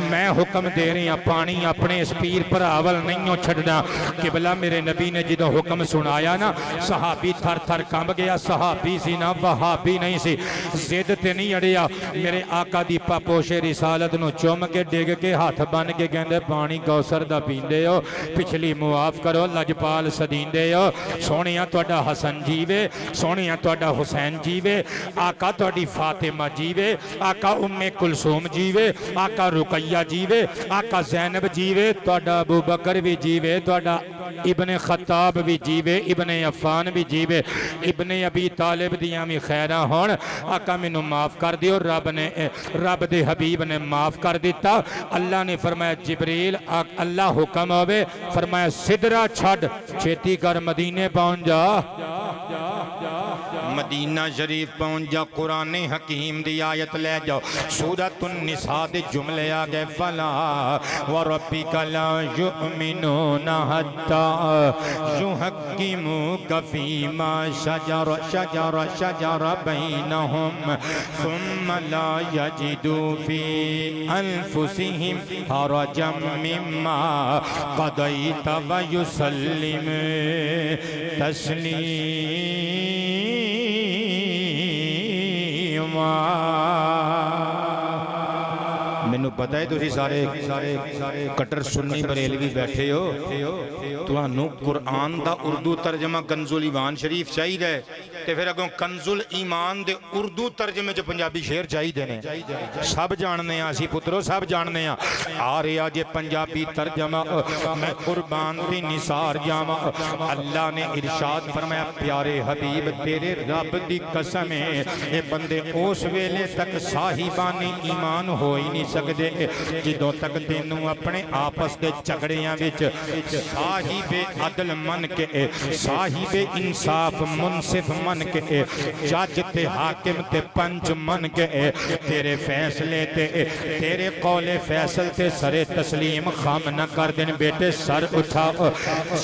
میں حکم دے رہی ہوں پانی اپنے اس پیر پر آول نہیں ہو چھڑنا قبلہ میرے نبی نے جدوں حکم سنایا نا صحابی تھر تھر کام گیا صحابی سی نا وہابی نہیں سی زد تے نہیں اڑیا میرے آقا دی پاپوش رسالت نو چوم کے ڈگ کے ہاتھ بن کے گندے پانی کوثر دا پیندے ہو پچھلی معاف کرو لجپال سدیندے ہو سونیاں توڑا حسن جیوے سونیاں توڑا حسین جیوے آقا توڑی فاطمہ جیوے آقا ام کلثوم جیوے آقا رقیہ جیوے آقا زینب جیوے توڑا ابو بکر بھی جیوے توڑا ابن خطاب بھی جیوے ابن عفان بھی جیوے ابن ابی طالب دیاں بھی خیرہ ہون آقا میں نو معاف کر دیو رب دے حبیب نے معاف کر دیتا اللہ نے فرمایا جبریل اللہ حکم ہوئے فرمایا صدرہ چھڑ چھیتی کر مدینے پہنچ جا مدینہ شریف پہنچ جا قرآن حکیم دی آیت لے جاؤ سورۃ النساء دے جملے آگے فلا وربک لا یؤمنون حتی یحکموک فیما شجر بینہم ثم لا یجدوا فی انفسہم حرجا مما قضیت ویسلم مینوں پتہ ہے تسی سارے کٹر سنی بریلوی بیٹھے ہو تانوں قرآن دا اردو ترجمہ کنز الایمان شریف چاہیے تے پھر اگوں کنز الایمان دے اردو ترجمے جو پنجابی شعر چاہیے نے سب جاننے ہیں اسی پترو سب جاننے ہیں آ رہا جے پنجابی ترجمہ میں قربان دی نثار جاواں اللہ نے ارشاد فرمایا پیارے حبیب تیرے رب دی قسم ہے اے بندے اس ویلے تک صاحبانی ایمان ہو ہی نہیں سکدے جدوں تک تینوں اپنے آپس دے جھگڑیاں وچ صاحب عدل من کے صاحب انصاف منصف من کے جج تے حاکم تے پنچ من کے تیرے فیصلے تے تیرے قول فیصل تے سر تسلیم خام نہ کر دین بیٹے سر اٹھاؤ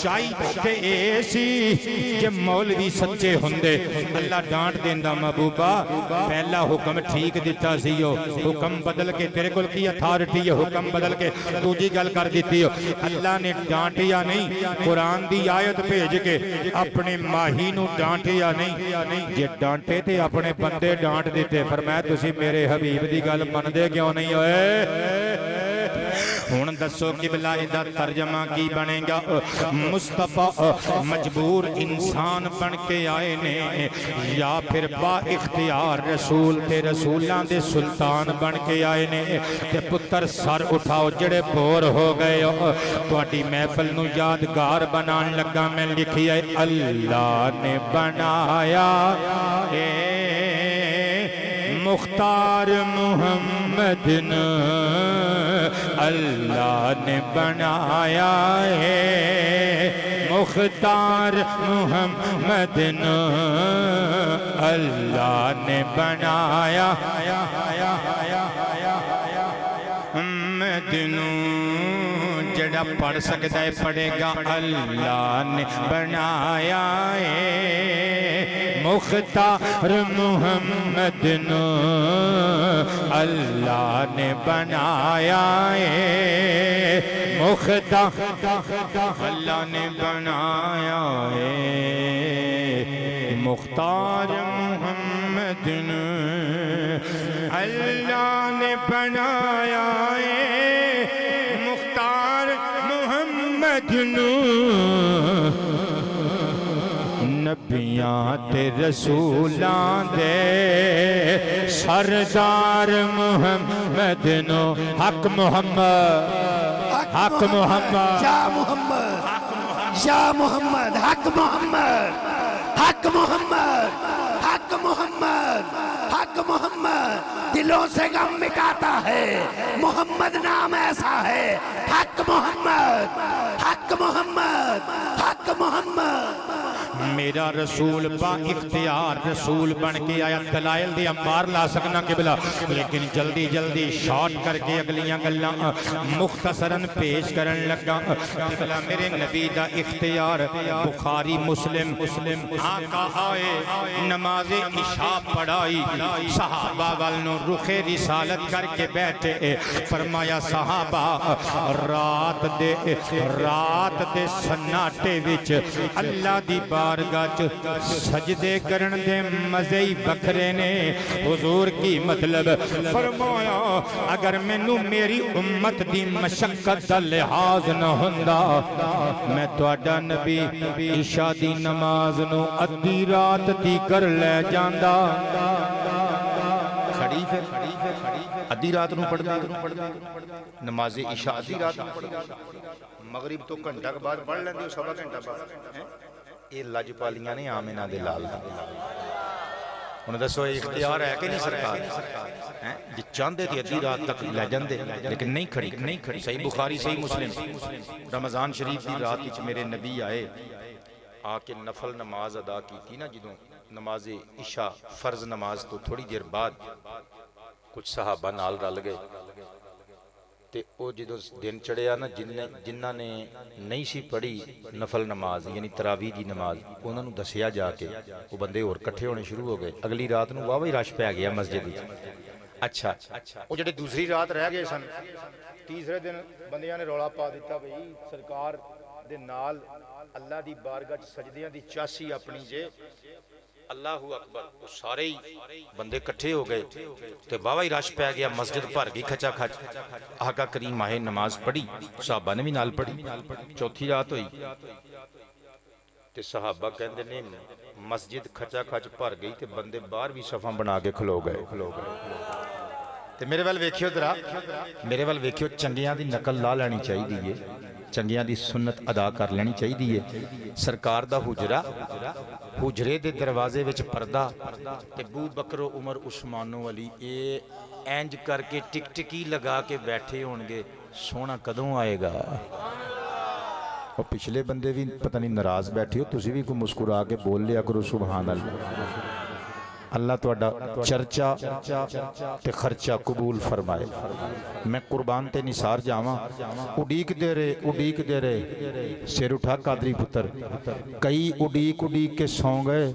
شاید تے ایسی کہ مولوی سچے ہوندے اللہ ڈانٹ دیندا محبوبہ پہلا حکم ٹھیک دیتا سیو حکم بدل کے تیرے کول کی اتھارٹی ہے حکم بدل کے دوجی گل کر دیتی ہو اللہ نے ڈانٹیا نہیں قرآن دی آیت بھیج کے اپنے ماہی نو ڈانٹیا نہیں جے ڈانٹے تے اپنے بندے ڈانٹ دیتے فرمایا تسی میرے حبیب دی گل مندے کیوں نہیں ہوئے ہن دسو قبلہ دا ترجمہ کی بنے گا مصطفیٰ مجبور انسان بن کے آئے نے یا پھر با اختیار رسول تے رسولاں دے سلطان بن کے آئے نے تے پتر سر اٹھاؤ جڑے بور ہو گئے تواڈی محفل نو یادگار بنان لگا میں لکھی ہے اللہ نے بنایا مختار محمد نے اللہ نے بنایا ہے مختار محمد نے اللہ نے بنایا محمد جڑا پڑھ سکتا ہے پڑھے گا اللہ نے بنایا ہے مختار محمد نے اللہ نے بنایا ہے مختار اللہ نے بنایا ہے مختار محمد نے اللہ نے بنایا ہے مختار محمد نے نبیاں تے رسولاں دے سردار محمد نو حق محمد حق محمد یا محمد یا محمد حق محمد حق محمد حق محمد حق محمد دلوں سے غم مٹاتا ہے محمد نام ایسا ہے حق محمد حق محمد حق محمد میرا رسول با اختیار رسول بن کے آیا دلائل دی انبار لا سکنا قبلہ لیکن جلدی جلدی شارٹ کر کے اگلیاں گلاں مختصراً پیش کرن لگا قبلہ میرے نبی دا اختیار بخاری مسلم آقا آئے نماز عشاء پڑھائی صحابہ والنو رخ رسالت کر کے بیٹھے فرمایا صحابہ رات دے سناٹے وچ اللہ دی بارگاہ سجدے کرن دے مزے ہی بکھرے نے حضور کی مطلب فرمایا اگر مینوں میری امت دی مشقت دا لحاظ نہ ہوندا میں تہاڈا نبی عشاء دی نماز نو ادھی رات دی کر لے جاندا کھڑی پھر ادھی رات نو پڑھ دی نماز عشاء ادھی رات نو پڑھ دی مغرب تو گھنٹہ کے بعد پڑھ لیندے سوا گھنٹہ بعد یہ لجپالیاں نے آمنہ دے لال دا انہیں دسو اختیار ہے کہ نہیں سرکار جی چاندے تھی ادھی رات تک لے جاندے لیکن نہیں کھڑی صحیح بخاری صحیح مسلم رمضان شریف دی رات وچ میرے نبی آئے آ کے نفل نماز ادا کی تھی نا جدوں نماز عشاء فرض نماز تو تھوڑی دیر بعد کچھ صحابہ نال رل گئے تے او جدوں دن چڑھیا نا جنہاں نے نہیں سی پڑھی نفل نماز یعنی تراویح دی نماز انہاں نوں دسیا جا کے وہ بندے اور کٹھے ہونے شروع ہو گئے اگلی رات نوں واہ رش پہ گیا مسجد وچ اچھا وہ جڑے دوسری رات رہ گئے سن تیسرے دن بندیاں نے رولا پا دیتا بھئی سرکار دے نال اللہ دی بارگاہ سجدیاں دی چاسی اپنی جے اللہ اکبر وہ سارے ہی بندے کٹھے ہو گئے تے واہ رش پہ گیا مسجد بھر گئی کھچا کھچ آقا کریم آئے نماز پڑھی صحابہ نے بھی نال پڑھی چوتھی رات ہوئی تے صحابہ کہندے نے مسجد کھچا کھچ بھر گئی تے بندے باہر بھی صفاں بنا کے کھلو گئے تے میرے وال ویکھیو ذرا میرے وال ویکھیو چنگیاں دی نقل لا لینی چاہیے چنگیاں دی سنت ادا کر لینی چاہیے سرکار دا حجرہ حجرے دے دروازے وچ پردہ تے ابو بکر و عمر عثمان و علی اے اینج کر کے ٹک ٹکی لگا کے بیٹھے ہون گے سونا کدوں آئے گا اور پچھلے بندے بھی پتہ نہیں ناراض بیٹھے ہو تسی بھی کوئی مسکرا کے بول لیا کرو سبحان اللہ اللہ تہاڈا چرچا تے خرچہ قبول فرمائے میں قربان تے نثار جاواں اڈیک دے رہے سر اٹھا قادری پتر کئی اڈیک کے سوں گئے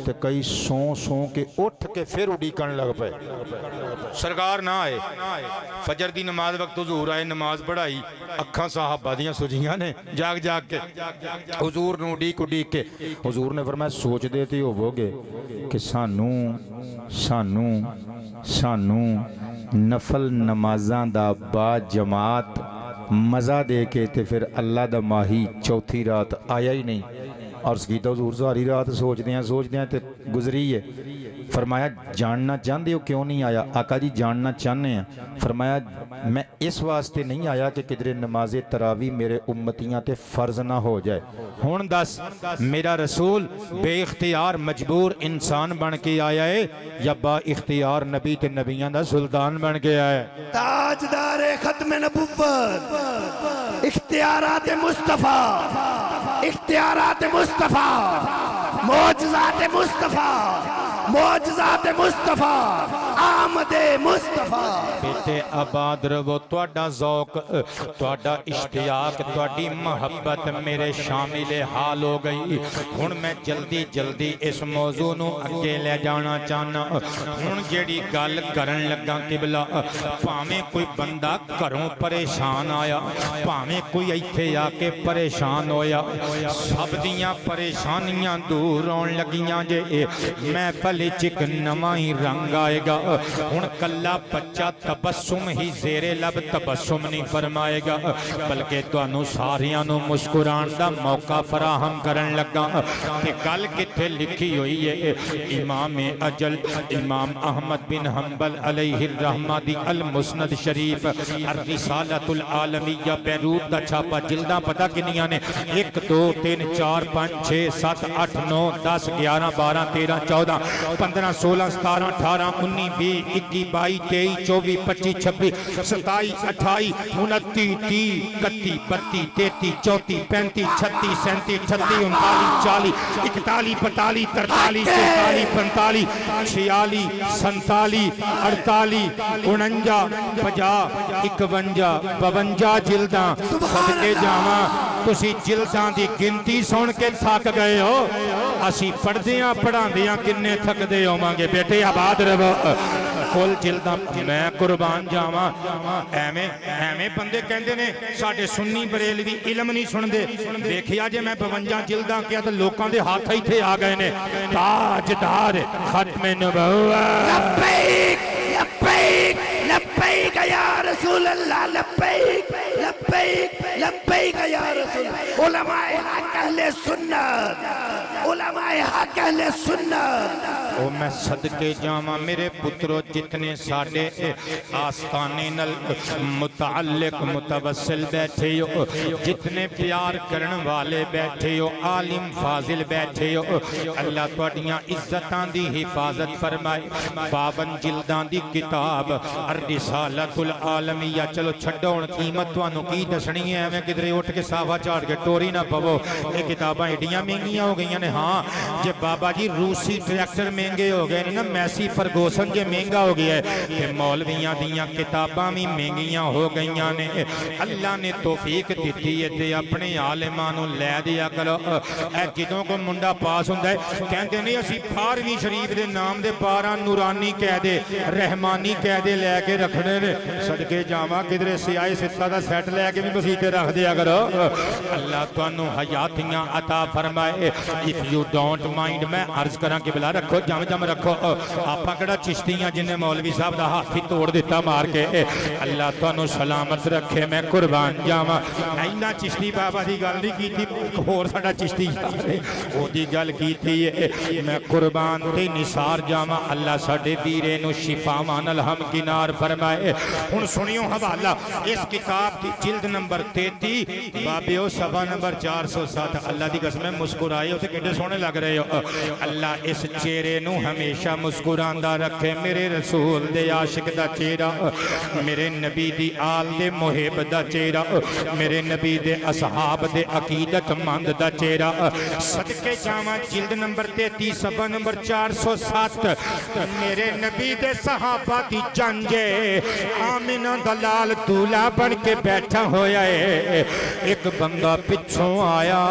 تے کئی سوں کے اٹھ کے پھر اڈیکن لگ پے سرکار نہ آئے فجر دی نماز وقت حضور آئے نماز پڑھائی اکھاں صحابہ دیاں سجیاں نے جاگ کے حضور نو اڈیک کے حضور نے فرمایا سوچ دیتے ہو گے کہ سانو نفل نمازاں دا با جماعت مزہ دے کے تے پھر اللہ دا ماہی چوتھی رات آیا ہی نہیں عرض کیتا حضور ساری رات سوچ دیاں تے گزری ہے فرمایا جاننا چاہتے ہو کیوں نہیں آیا آقا جی جاننا چاہنے ہیں فرمایا میں اس واسطے نہیں آیا کہ کدھر نماز تراوی میرے امتیاں تے فرض نہ ہو جائے ہون دس میرا رسول بے اختیار مجبور انسان بن کے آیا ہے یا با اختیار نبی تے نبیاں دا سلطان بن کے آیا ہے تاجدار ختم نبوت اختیارات مصطفیٰ معجزات مصطفیٰ آمد مصطفیٰ بیٹے آباد رہو تواڈا ذوق تواڈا اشتیاق تواڈی محبت میرے شامل حال ہو گئی ہن میں جلدی اس موضوع نو اگے لے جانا چاہنا ہن جیڑی گل کرن لگا قبلہ بھاویں کوئی بندہ گھروں پریشان آیا بھاویں کوئی ایتھے آ کے پریشان ہویا سب دیاں پریشانیاں دور ہون لگیاں جے محفل چک نواں ہی رنگ آئے گا ہن کلا بچہ تبسم ہی زیر لب تبسم نہیں فرمائے گا بلکہ تانوں ساریاں نو مسکران دا موقع فراہم کرن لگا کہ گل کتے لکھی ہوئی ہے امام اجل امام احمد بن حنبل علیہ الرحمہ دی المسند شریف الرسالۃ العالمیہ بیروت دا چھاپا جلداں پتہ کنیاں نے 1 2 3 4 5 6 7 8 9 10 11 12 13 14 15 16 17 18 19 20 21 22 23 24 25 26 27 28 29 30 31 32 33 34 35 36 37 39 40 41 42 43 44 45 46 47 48 49 50 52 جلداں صدقے جاواں تسی جلداں دی گنتی سن کے تھک گئے ہو اسی پڑھدیاں پڑھاندیاں کنے تھک دے ہوواں گے بیٹے آباد رہو کل جلداں میں قربان جاواں ایویں بندے کہندے نے ساڈے سنی بریلوی علم نہیں سندے دیکھیا جے میں 52 جلداں کیا تے لوکاں دے ہاتھ ایتھے آ گئے نے تاجدار ختم نبوت لبیک لبیک لبیک یا رسول اللہ لبیک لبیک لبیک یا رسول اللہ علماء حق اہل سنت علماء حق اہل سنت او میں صدقے جاواں میرے پترو جتنے ساڈے آستانے نال متعلق متوسل بیٹھے ہو جتنے پیار کرن والے بیٹھے ہو عالم فاضل بیٹھے ہو اللہ تواڈیاں عزتاں دی حفاظت فرمائے 52 جلداں دی کتاب الرسالۃ العالمیہ چلو چھڈو ہن قیمت تانوں کی دسنی ہے ایویں کدھر اٹھ کے صافہ چاڑ کے ٹوری نہ پو یہ کتاباں ایڈیاں مہنگیاں ہو گئیاں نے ہاں جے بابا جی روسی ٹریکٹر مہنگے ہو گئے نا میسی فرگوسن جے مہنگا ہو گیا ہے کہ مولویاں دیاں کتاباں بھی مہنگیاں ہو گئیاں نے اللہ نے توفیق دیتی ہے تے اپنے عالماں نوں لے دیا کرو اے جدوں کو منڈا پاس ہوندا ہے کہندے نہیں اسی 12ویں شریف دے نام دے 12 نورانی قاعدے رحمانی قاعدے لے کے رکھنے نے صدقے جاواں کدھر سیاہ ستہ دا سیٹ لے کے بھی مسیتے رکھ دیا کرو اللہ تانوں حیاتیاں عطا فرمائے if you don't mind میں عرض کراں کہ بلا رکھو جم رکھو آپا کڑا چشتیاں جنہیں مولوی صاحب دا ہاتھ ہی توڑ دیتا مار کے اللہ تانوں سلامت رکھے میں قربان جاواں اینا چشتی بابا دی گل نہیں کی تھی اور ساڈا چشتی او دی گل کی تھی میں قربان تے نثار جاواں اللہ ساڈے ویرے نو شفاواں نال ہم کنار نال فرمائے ہن سنیو حوالہ اس کتاب دی جلد نمبر 33 بابیو صفحہ نمبر 407 اللہ دی قسم مسکرائے اسے کیڑے سونے لگ رہے ہو اللہ اس چہرے نو ہمیشہ مسکراندا رکھے میرے رسول دے عاشق دا چہرہ میرے نبی دی آل دے محب دا چہرہ میرے نبی دے اصحاب دے عقیدت مند دا چہرہ صدقے جاواں جلد نمبر 33 صفحہ نمبر 407 میرے نبی دے صحابہ دی جنجے آمینہ دلال دولہ بن کے بیٹھا ہویا ہے ایک بندہ پچھوں آیا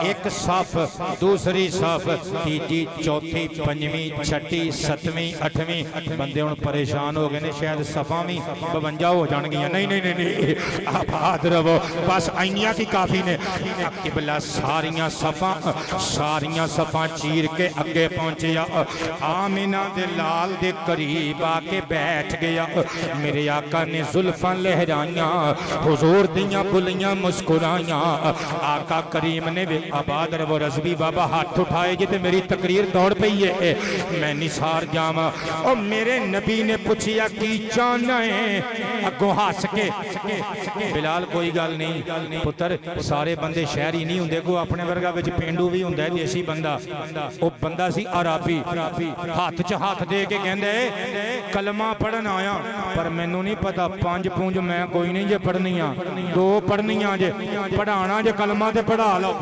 ایک صف دوسری صف تیجی چوتھی پنجویں چھٹی ستویں اٹھویں بندے ان پریشان ہو گئے نے شاید صفاں بھی 52 ہو جان گیا نہیں آباد رہو بس آئینیاں کی کافی نے قبلہ ساریاں صفاں چیر کے اگے پہنچیا آمینہ دے لال دے قریب آکے بیٹھ گیا میرے آقا نے زلفاں لہرائیاں حضور دیاں بلیاں مسکرائیاں آقا کریم نے آباد رہو رضوی بابا ہاتھ اٹھائے جتے میری تقریر دوڑ پئی ہے میں نثار جاما اور میرے نبی نے پوچھیا کی جانا ہے اگوں ہاس کے بلال کوئی گل نہیں پتر سارے بندے شہری نہیں ہوندے کو اپنے ورگا وچ پینڈو بھی ہوندا ہے دیسی بندہ او بندہ سی عربی ہاتھ چ ہاتھ دے کے کہندے کلمہ پڑھن آیا پر مینوں نہیں پتا 5 پونج میں کوئی نہیں جے پڑھنیاں 2 پڑھنیاں جے پڑھانا جے کلمہ تے پڑھا لو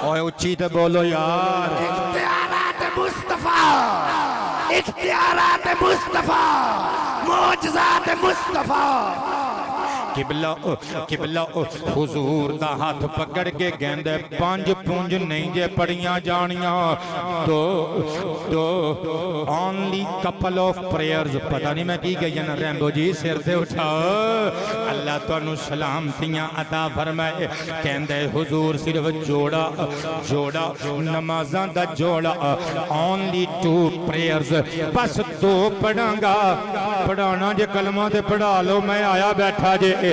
اوے اچھی تے بولو یار اختیارات مصطفیٰ اختیارات مصطفیٰ معجزات مصطفیٰ قبلہ حضور دا ہاتھ پکڑ کے گیندے 5 پونج نہیں جے پڑیاں جانیاں تو only couple of prayers پتہ نہیں میں کی گئی نا ریمبو جی سر سے اٹھاؤ اللہ تو انہوں سلامتیاں عطا فرمائے کہندے حضور صرف جوڑا نمازاں دا جوڑا only 2 prayers بس 2 پڑھاں گا پڑھانا جے کلمہ تے پڑھا لو میں آیا بیٹھا جے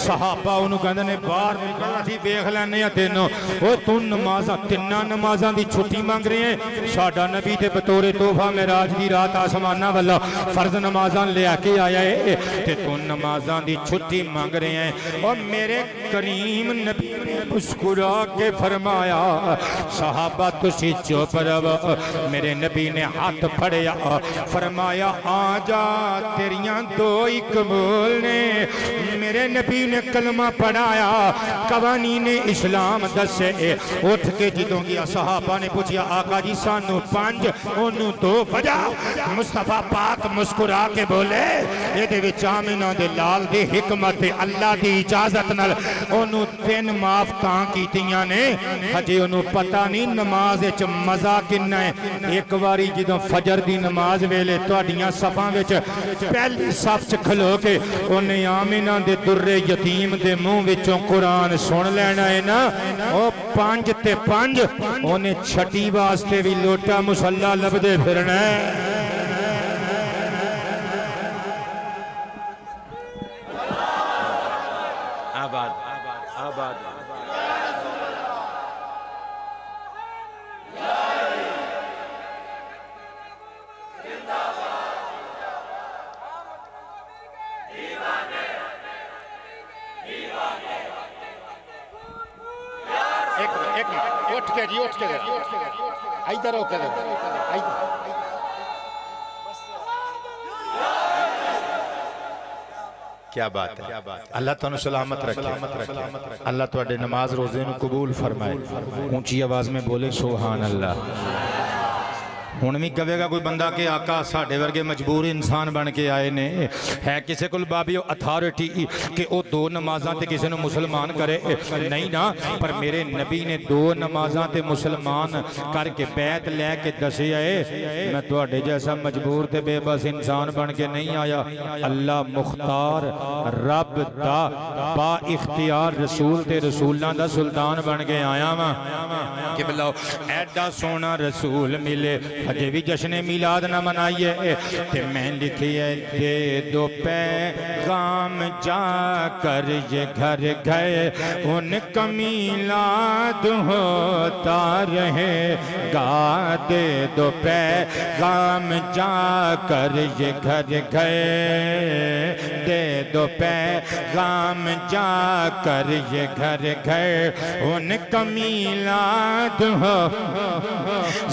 صحابہ انہوں کہندے نے باہر نکلا تھی بیخ لینے یا تینوں وہ تن نمازاں تنہ نمازاں دی چھٹی مانگ رہے ہیں ساڑھا نبی تے بطور توفہ معراج دی رات آسمانہ والا فرض نمازاں لے آکے آیا ہے تے تن نمازاں دی چھٹی مانگ رہے ہیں اور میرے کریم نبی نے مسکرا کے فرمایا صحابہ تسی چوپ رہو میرے نبی نے ہاتھ پھڑیا فرمایا آجا تیریاں 2 ہی قبول نے میرے نبی نے کلمہ پڑھایا قوانین اسلام دسے اٹھ کے جدوں گیا صحابہ نے پوچھیا آقا جی سانو 5 انہوں 2 وجہ مصطفیٰ پاک مسکرا کے بولے یہ دے وچ آمینہ دے لال دے حکمت اللہ دی اجازت نال انہوں 3 معاف تاں کیتیاں نے ہجے انہوں پتہ نہیں نماز اچ مزہ کنہ ہے ایک واری جدوں فجر دی نماز ویلے تو اڈیاں صفاں وچ پہلی صف چ کھلو کے انہیں آمینہ دے در یتیم دے منہ وچوں قرآن سن لینا ہے نا او 5 تے 5 انہیں چھٹی واسطے بھی لوٹا مسلح لب دے پھرنا ہے آباد اٹھ کے جی اٹھ کے ادھر ہو کے کیا بات ہے اللہ تعالیٰ سلامت رکھے اللہ تعالیٰ نماز روزے نو قبول فرمائے اونچی آواز میں بولے سبحان اللہ ہن بھی کہے گا کوئی بندہ کہ آقا ساڈے ورگے مجبور انسان بن کے آئے نے ہے کسے کول بابیو اتھارٹی کہ او 2 نمازاں تے کسے نو مسلمان کرے نہیں نا پر میرے نبی نے 2 نمازاں تے مسلمان کر کے بیعت لے کے دسے آئے میں تواڈے جیسا مجبور تے بے بس انسان بن کے نہیں آیا اللہ مختار رب دا با اختیار رسول تے رسولاں دا سلطان بن کے آیا وا کہ بلاؤ ایڈا سونا رسول ملے ہجے بھی جشن میلاد نہ منائیے تے میں لکھیے دے دو پیغام جا کر یہ گھر گئے ان کا میلاد ہوتا رہے گا دے دو پیغام جا کر یہ گھر گئے دے دو پیغام جا کر یہ گھر گئے ان کا میلاد ہو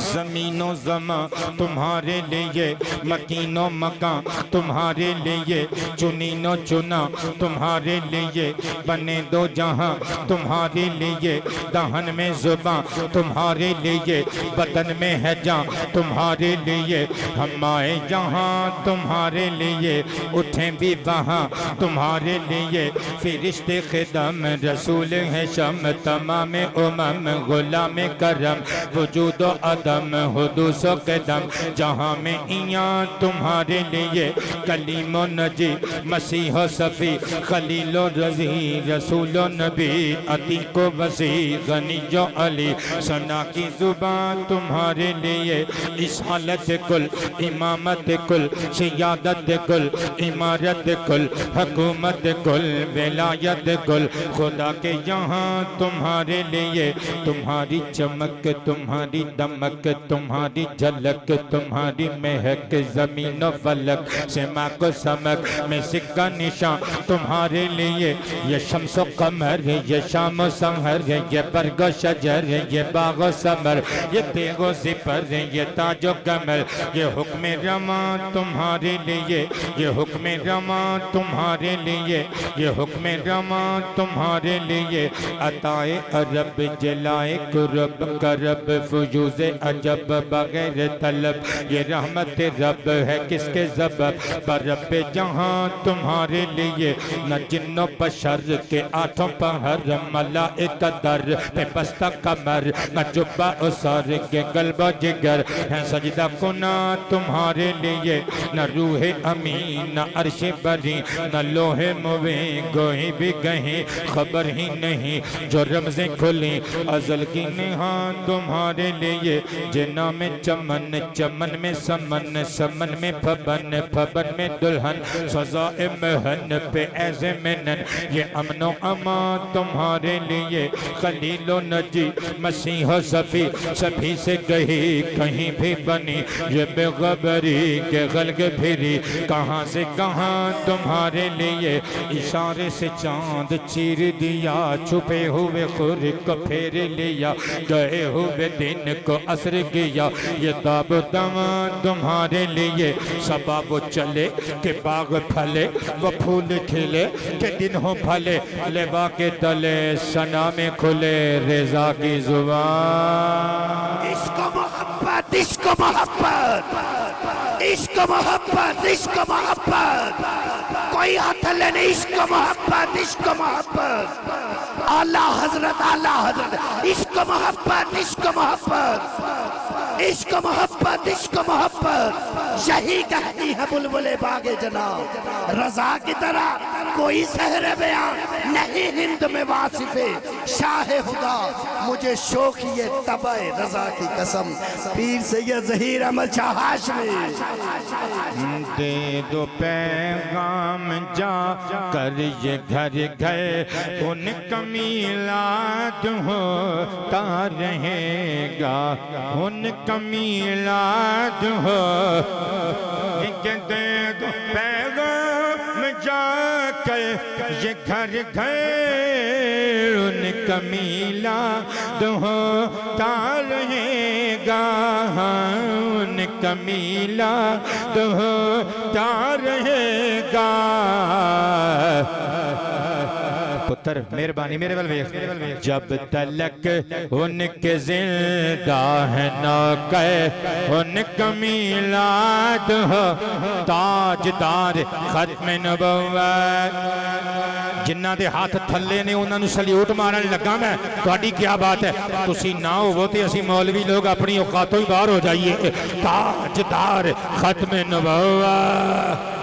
زمین و زمان تمہارے لیے مکین و مکان تمہارے لیے چنین و چنا تمہارے لیے بنے دو جہاں تمہارے لیے دہن میں زبان تمہارے لیے بدن میں ہے جان تمہارے لیے ہم آئے جہاں تمہارے لیے اٹھیں بھی وہاں تمہارے لیے فرشتے خدم رسول ہے شم تمام امم غلام کرم وجود و عدم حدوث و قدم جہاں میں ایاں تمہارے لیے کلیم و نجی مسیح و صفی خلیل و رضی رسول و نبی عتیق و وسیع غنی و علی ثنا کی زبان تمہارے لیے اس حالت کل امامت کل سیادت کل امارت کل حکومت کل ولایت کل خدا کے یہاں تمہارے لیے تمہاری چمک تمہاری دمک تمہاری جھلک تمہاری مہک زمین و فلک سماک و سمک میں سکہ نشان تمہارے لیے یہ شمس و قمر یہ شام و سحر یہ برگ و شجر یہ باغ و ثمر یہ تیغ و زپر یہ تاج و کمر یہ حکم رواں تمہارے لیے یہ حکم رواں تمہارے لیے یہ حکم رواں تمہارے لیے عطائے عرب جلائے قرب کرب فیوز عجب بغیر طلب یہ رحمت رب ہے کس کے سبب برب جہاں تمہارے لیے نہ جن و بشر کے آٹھوں پہر ملائکہ در پہ بستہ کمر نہ جبہ و سر کے قلب و جگر ہے سجدہ کنا تمہارے لیے نہ روح امین نہ عرش بری نہ لوح مویں گوئی بھی گہیں خبر ہی نہیں جو رمزیں کھلی ازل کی نہاں تمہارے لیے جنا میں چمن چمن میں سمن سمن میں پھبن پھبن میں دلہن سزائے مہن پہ ایزے منن یہ امن و امان تمہارے لیے خلیل و نجی مسیح و صفی سبھی سے گئی کہیں بھی بنی یہ بے غبری کے غلق پھری کہاں سے کہاں تمہارے لیے اشارے سے چاند چیر دیا چھپے ہوئے خور کو پھیر لیا گئے ہوئے دن کو عصر کیا یہ تاب و دمان تمہارے لیے سباب و چلے کہ باغ پھلے وہ پھول کھلے کہ دن ہو بھلے لبا کے تلے ثنا میں کھلے رضا کی زبان عشق و محبت عشق و محبت عشق و محبت عشق و محبت کوئی ہاتھ لینے عشق و محبت عشق و محبت اعلیٰ حضرت عشق و محبت عشق و محبت عشق و محبت عشق و محبت یہی کہتی ہے بلبل باغ جناب رضا کی طرح کوئی سحر بیان نہیں ہند میں واصف شاہ خدا مجھے شوقی طبع رضا کی قسم پیر سید ظہیر احمد شاہ ہاشمی دے دو پیغام جا کر یہ گھر گئے ان کا میلاد ہوتا رہے گا ان کا میلاد ہو دے دو پیغام جا کر یہ گھر گئے ان کا میلاد ہوتا رہے گا ان کا میلاد ہوتا رہے گا پتر مہربانی میرے بل جب تلک ان کے زندہ ہے نوکے ان کا میلاد ہو تاجدار ختم نبوت جنہ دے ہاتھ تھلے نے انہوں نے سلیوٹ مارن لگا میں تھوڑی کیا بات ہے تسی نہ ہوتے اسی مولوی لوگ اپنی اوقاتوں ہی باہر ہو جائیے تاجدار ختم نبوت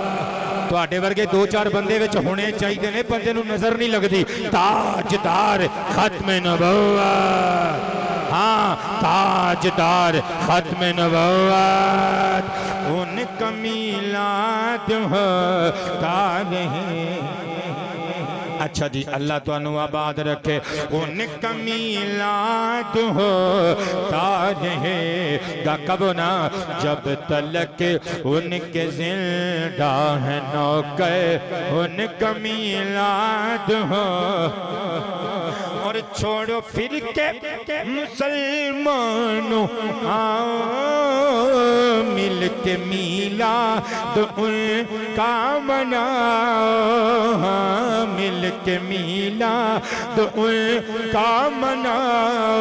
تواڈے ورگے دو چار بندے وچ ہونے چاہیے نے بندے نو نظر نہیں لگدی تاجدار ختم نبوت ہاں تاجدار ختم نبوت ان کا میلاد ہوتا رہے. اچھا جی اللہ تو انو آباد رکھے. ان کا میلاد ہوتا رہے گا کب نا جب تلک ان کے زندہ ہیں نوکر. ان کا میلاد ہو اور چھوڑو پھر کے مسلمانوں آؤ مل کے میلاد ان کا مناؤ. مل کے میلاد ان کا مناؤ.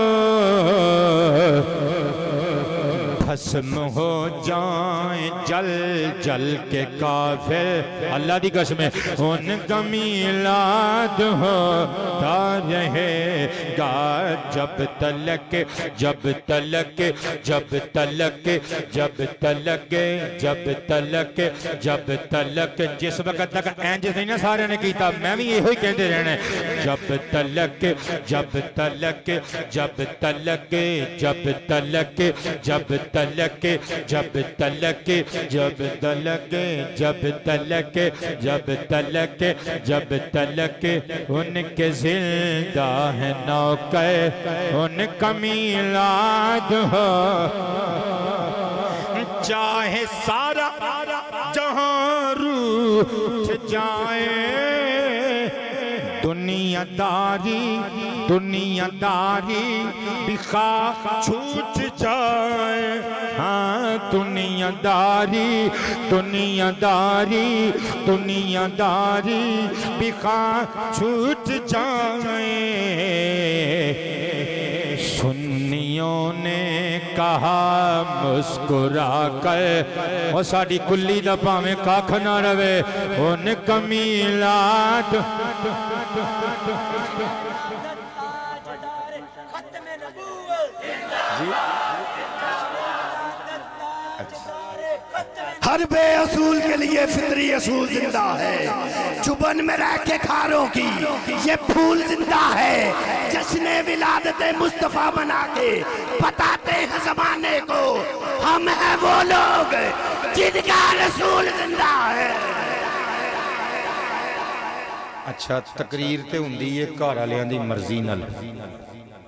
بھسم ہو جائیں جل جل کے کافر اللہ دی قسم ان کا میلاد ہوتا رہے گا جب تلک جب تلک جب تلک جب تلک جب تلک جب تلک. جس وقت تک اینج نہیں نا سارے نے کیتا میں بھی یہ کہتے رہنا جب تلک جب تلک جب تلک جب تلک جب تلک جب تلک جب تلک جب تلک جب تلک جب تلک ان کے زندہ ہیں نوکر ان کا میلاد ہو. چاہے سارا جہاں روٹھ جائے دنیا داری بھی خواہ چھوٹ جائے. ہاں دنیا داری بھی خواہ چھوٹ جائے. سنیوں نے کہا مسکرا کر اور ساڑی کلی دا پاویں کاکھ نہ روے ان کا میلاد ہر بے اصول کے لیے فطری اصول زندہ ہے. چبن میں رہ کے کھاروں کی یہ پھول زندہ ہے. جشن ولادت مصطفیٰ بنا کے بتاتے ہیں زمانے کو ہم ہیں وہ لوگ جن کا رسول زندہ ہے. اچھا تقریر تے ہوندی ہے گھر والیاں دی مرضی نال.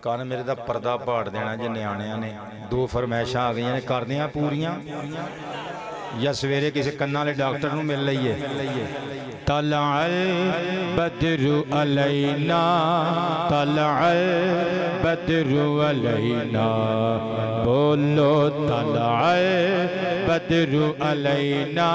کان میرے دا پردہ پاڑ دینا جے نیانیاں نے 2 فرمائشاں آ گئیاں نے کر دیاں پوریاں یا سویرے کسی کنا والے ڈاکٹر نوں مل لئیے. طلع البدر علینا طلع البدر علینا بولو طلع البدر علینا.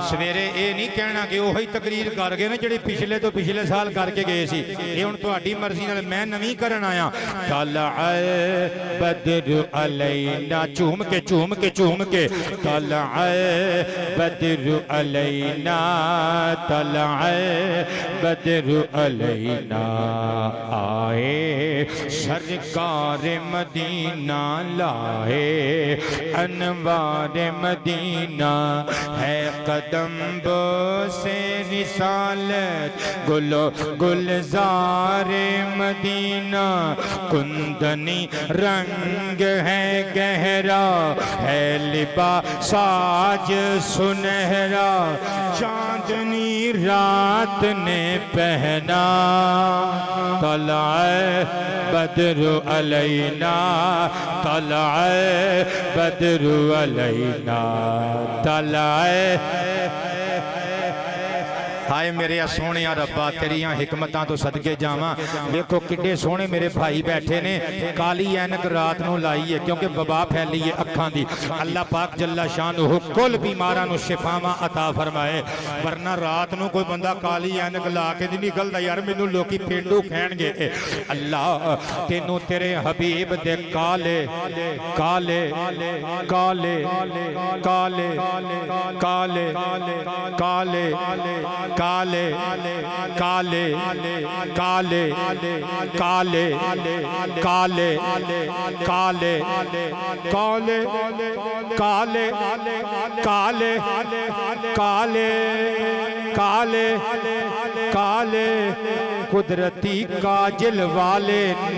سویرے اے نہیں کہنا کہ وہی تقریر کر گئے نا جڑی پچھلے تو پچھلے سال کر کے گئے سی. یہ ہن تہاڈی مرضی نال میں نویں کرن آیا. طلع البدر علینا چوم کے طلع البدر علینا طلع البدر علینا. آئے سرکار مدینہ لائے انوار مدینہ ہے قدم بو سے رسالت گلو گلزار مدینہ. کندنی رنگ ہے گہرا ہے لباس آج سنہرا چاندنی رات نے پہنا. طلع بدر علینا طلع بدر علینا طلع. ہائے میرے سونے ربا تیریاں حکمتاں تو صدقے جاواں. دیکھو کڈے سونے میرے بھائی بیٹھے نے کالی اینک رات نو لائی ہے کیونکہ وبا پھیلی ہے اکھاں دی. اللہ پاک جل شانہ کل بیماراں نو شفاواں عطا فرمائے. ورنہ رات نو کوئی بندہ کالی اینک لا کے نہیں نکلدا یار مینوں لوکی پھینڈو کہن گے. اللہ تینوں تیرے حبیب دے کالے کالے کالے کالے کالے کالے کالے کالے کالے کالے کالے کالے کالے کالے کالے کالے کالے کالے قدرتی کاجل والے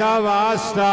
دا واسطہ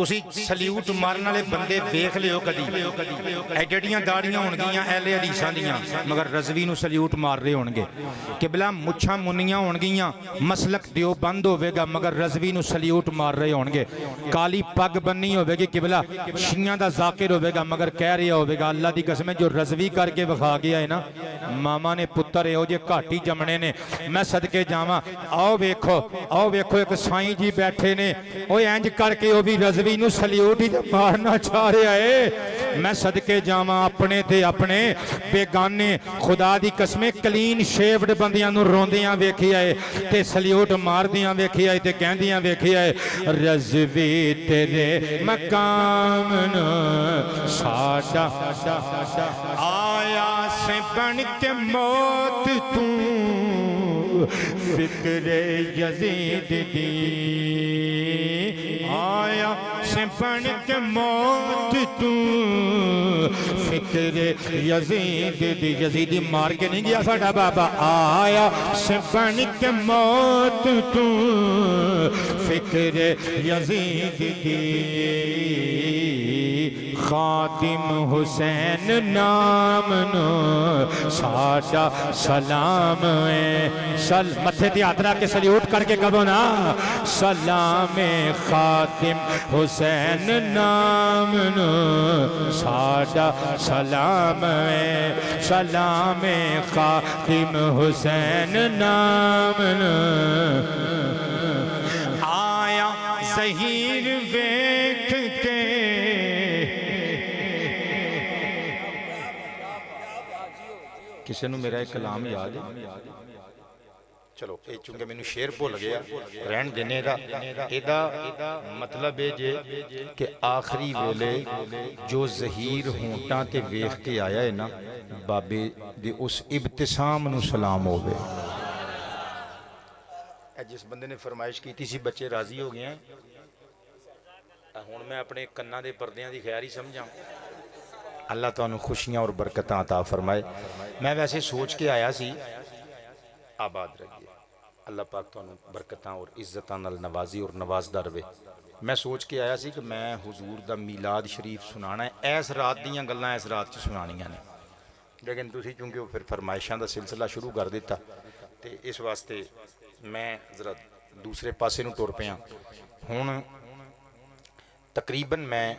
ਤੁਸੀਂ ਸਲੂਟ ਮਾਰਨ ਵਾਲੇ ਬੰਦੇ ਵੇਖ ਲਿਓ ਕਦੀ ਐਡੀਆਂ ਦਾੜੀਆਂ ਹੋਣਗੀਆਂ ਐਲੇ ਹਦੀਸਾਂ ਦੀਆਂ ਮਗਰ ਰਜ਼ਵੀ ਨੂੰ ਸਲੂਟ ਮਾਰ ਰਹੇ ਹੋਣਗੇ ਕਿਬਲਾ ਮੁੱਛਾਂ ਮੁੰਨੀਆਂ ਹੋਣਗੀਆਂ ਮਸਲਕ ਦਿਓਬੰਦ ਹੋਵੇਗਾ ਮਗਰ ਰਜ਼ਵੀ ਨੂੰ ਸਲੂਟ ਮਾਰ ਰਹੇ ਹੋਣਗੇ ਕਾਲੀ ਪੱਗ ਬੰਨੀ ਹੋਵੇਗੀ ਕਿਬਲਾ ਸ਼ੀਆਂ ਦਾ ਜ਼ਾਕਿਰ ਹੋਵੇਗਾ ਮਗਰ ਕਹਿ ਰਿਹਾ ਹੋਵੇਗਾ ਅੱਲਾ ਦੀ ਕਸਮ ਜੋ ਰਜ਼ਵੀ ਕਰਕੇ ਵਿਖਾ ਗਿਆ ਹੈ ਨਾ ਮਾਮਾ ਨੇ ਪੁੱਤਰ ਇਹੋ ਜਿਹੇ ਘੱਟ ਹੀ ਜੰਮਣੇ ਨੇ ਮੈਂ ਸਦਕੇ ਜਾਵਾਂ ਆਓ ਵੇਖੋ ਇੱਕ ਸਾਈਂ ਜੀ ਬੈਠੇ ਨੇ ਉਹ ਇੰਜ ਕਰਕੇ ਉਹ ਵੀ ਰਜ਼ਵੀ ਨੂੰ ਸਲੂਟ ਹੀ ਮਾਰਨਾ ਚਾਹ ਰਿਹਾ ਏ ਮੈਂ ਸਦਕੇ ਜਾਵਾਂ ਆਪਣੇ ਤੇ ਆਪਣੇ ਬੇਗਾਨੇ ਖੁਦਾ ਦੀ ਕਸਮੇ ਕਲੀਨ ਸ਼ੇਵਡ ਬੰਦਿਆਂ ਨੂੰ ਰੋਂਦਿਆਂ ਵੇਖਿਆ ਏ ਤੇ ਸਲੂਟ ਮਾਰਦਿਆਂ ਵੇਖਿਆ ਏ ਤੇ ਕਹਿੰਦਿਆਂ ਵੇਖਿਆ ਏ ਰਜ਼ਵੀ ਤੇਰੇ ਮਕਾਮ ਨੂੰ ਸਾਡਾ ਆਇਆ ਸੇ ਬਣ ਕੇ ਮੌਤ ਤੂੰ ਫਿਕਰ ਯਜ਼ੀਦ ਦੀ ਆਇਆ سے بن کے موت تو فکر یزید دی یزیدی مار کے نہیں گیا ساڑھا بابا آیا سے بن کے موت تو فکر یزید دی خاتم حسین نام نو ساڑھا سلام متھے تے ہاتھ رکھ کے سلیوٹ کر کے کہو نا سلام خاتم حسین نام نو ساڑھا سلام سلام خاتم حسین نام نو آیا ظہیر ویکھ کے کسی نو میرا ایک کلام یاد ہے چلو اے چونکہ میں نے شیر بھول گیا رہن دینے دا مطلب ہے جے کہ آخری ویلے جو ظہیر ہونٹاں تے ویخ کے آیا ہے نا بابے دے اس ابتسام نو سلام ہو گئے جس بندے نے فرمائش کی تھی سی بچے راضی ہو گئے ہیں ہون میں اپنے کنہ دے پردیاں دی خیاری سمجھاں اللہ تو انہوں خوشیاں اور برکتاں عطا فرمائے میں ویسے سوچ کے آیا سی آباد رہیے اللہ پاک تو انہوں برکتاں اور عزتاں نال نوازی اور نواز دروے میں سوچ کے آیا سی کہ میں حضور دا میلاد شریف سنانا ہے ایس رات دیاں گلنا ایس رات چ سنانیاں نے لیکن تسی چونکہ وہ پھر فرمائشاں دا سلسلہ شروع کر دیتا تے اس واسطے میں ذرا دوسرے پاسے نو ٹر پیاں ہون تقریباً میں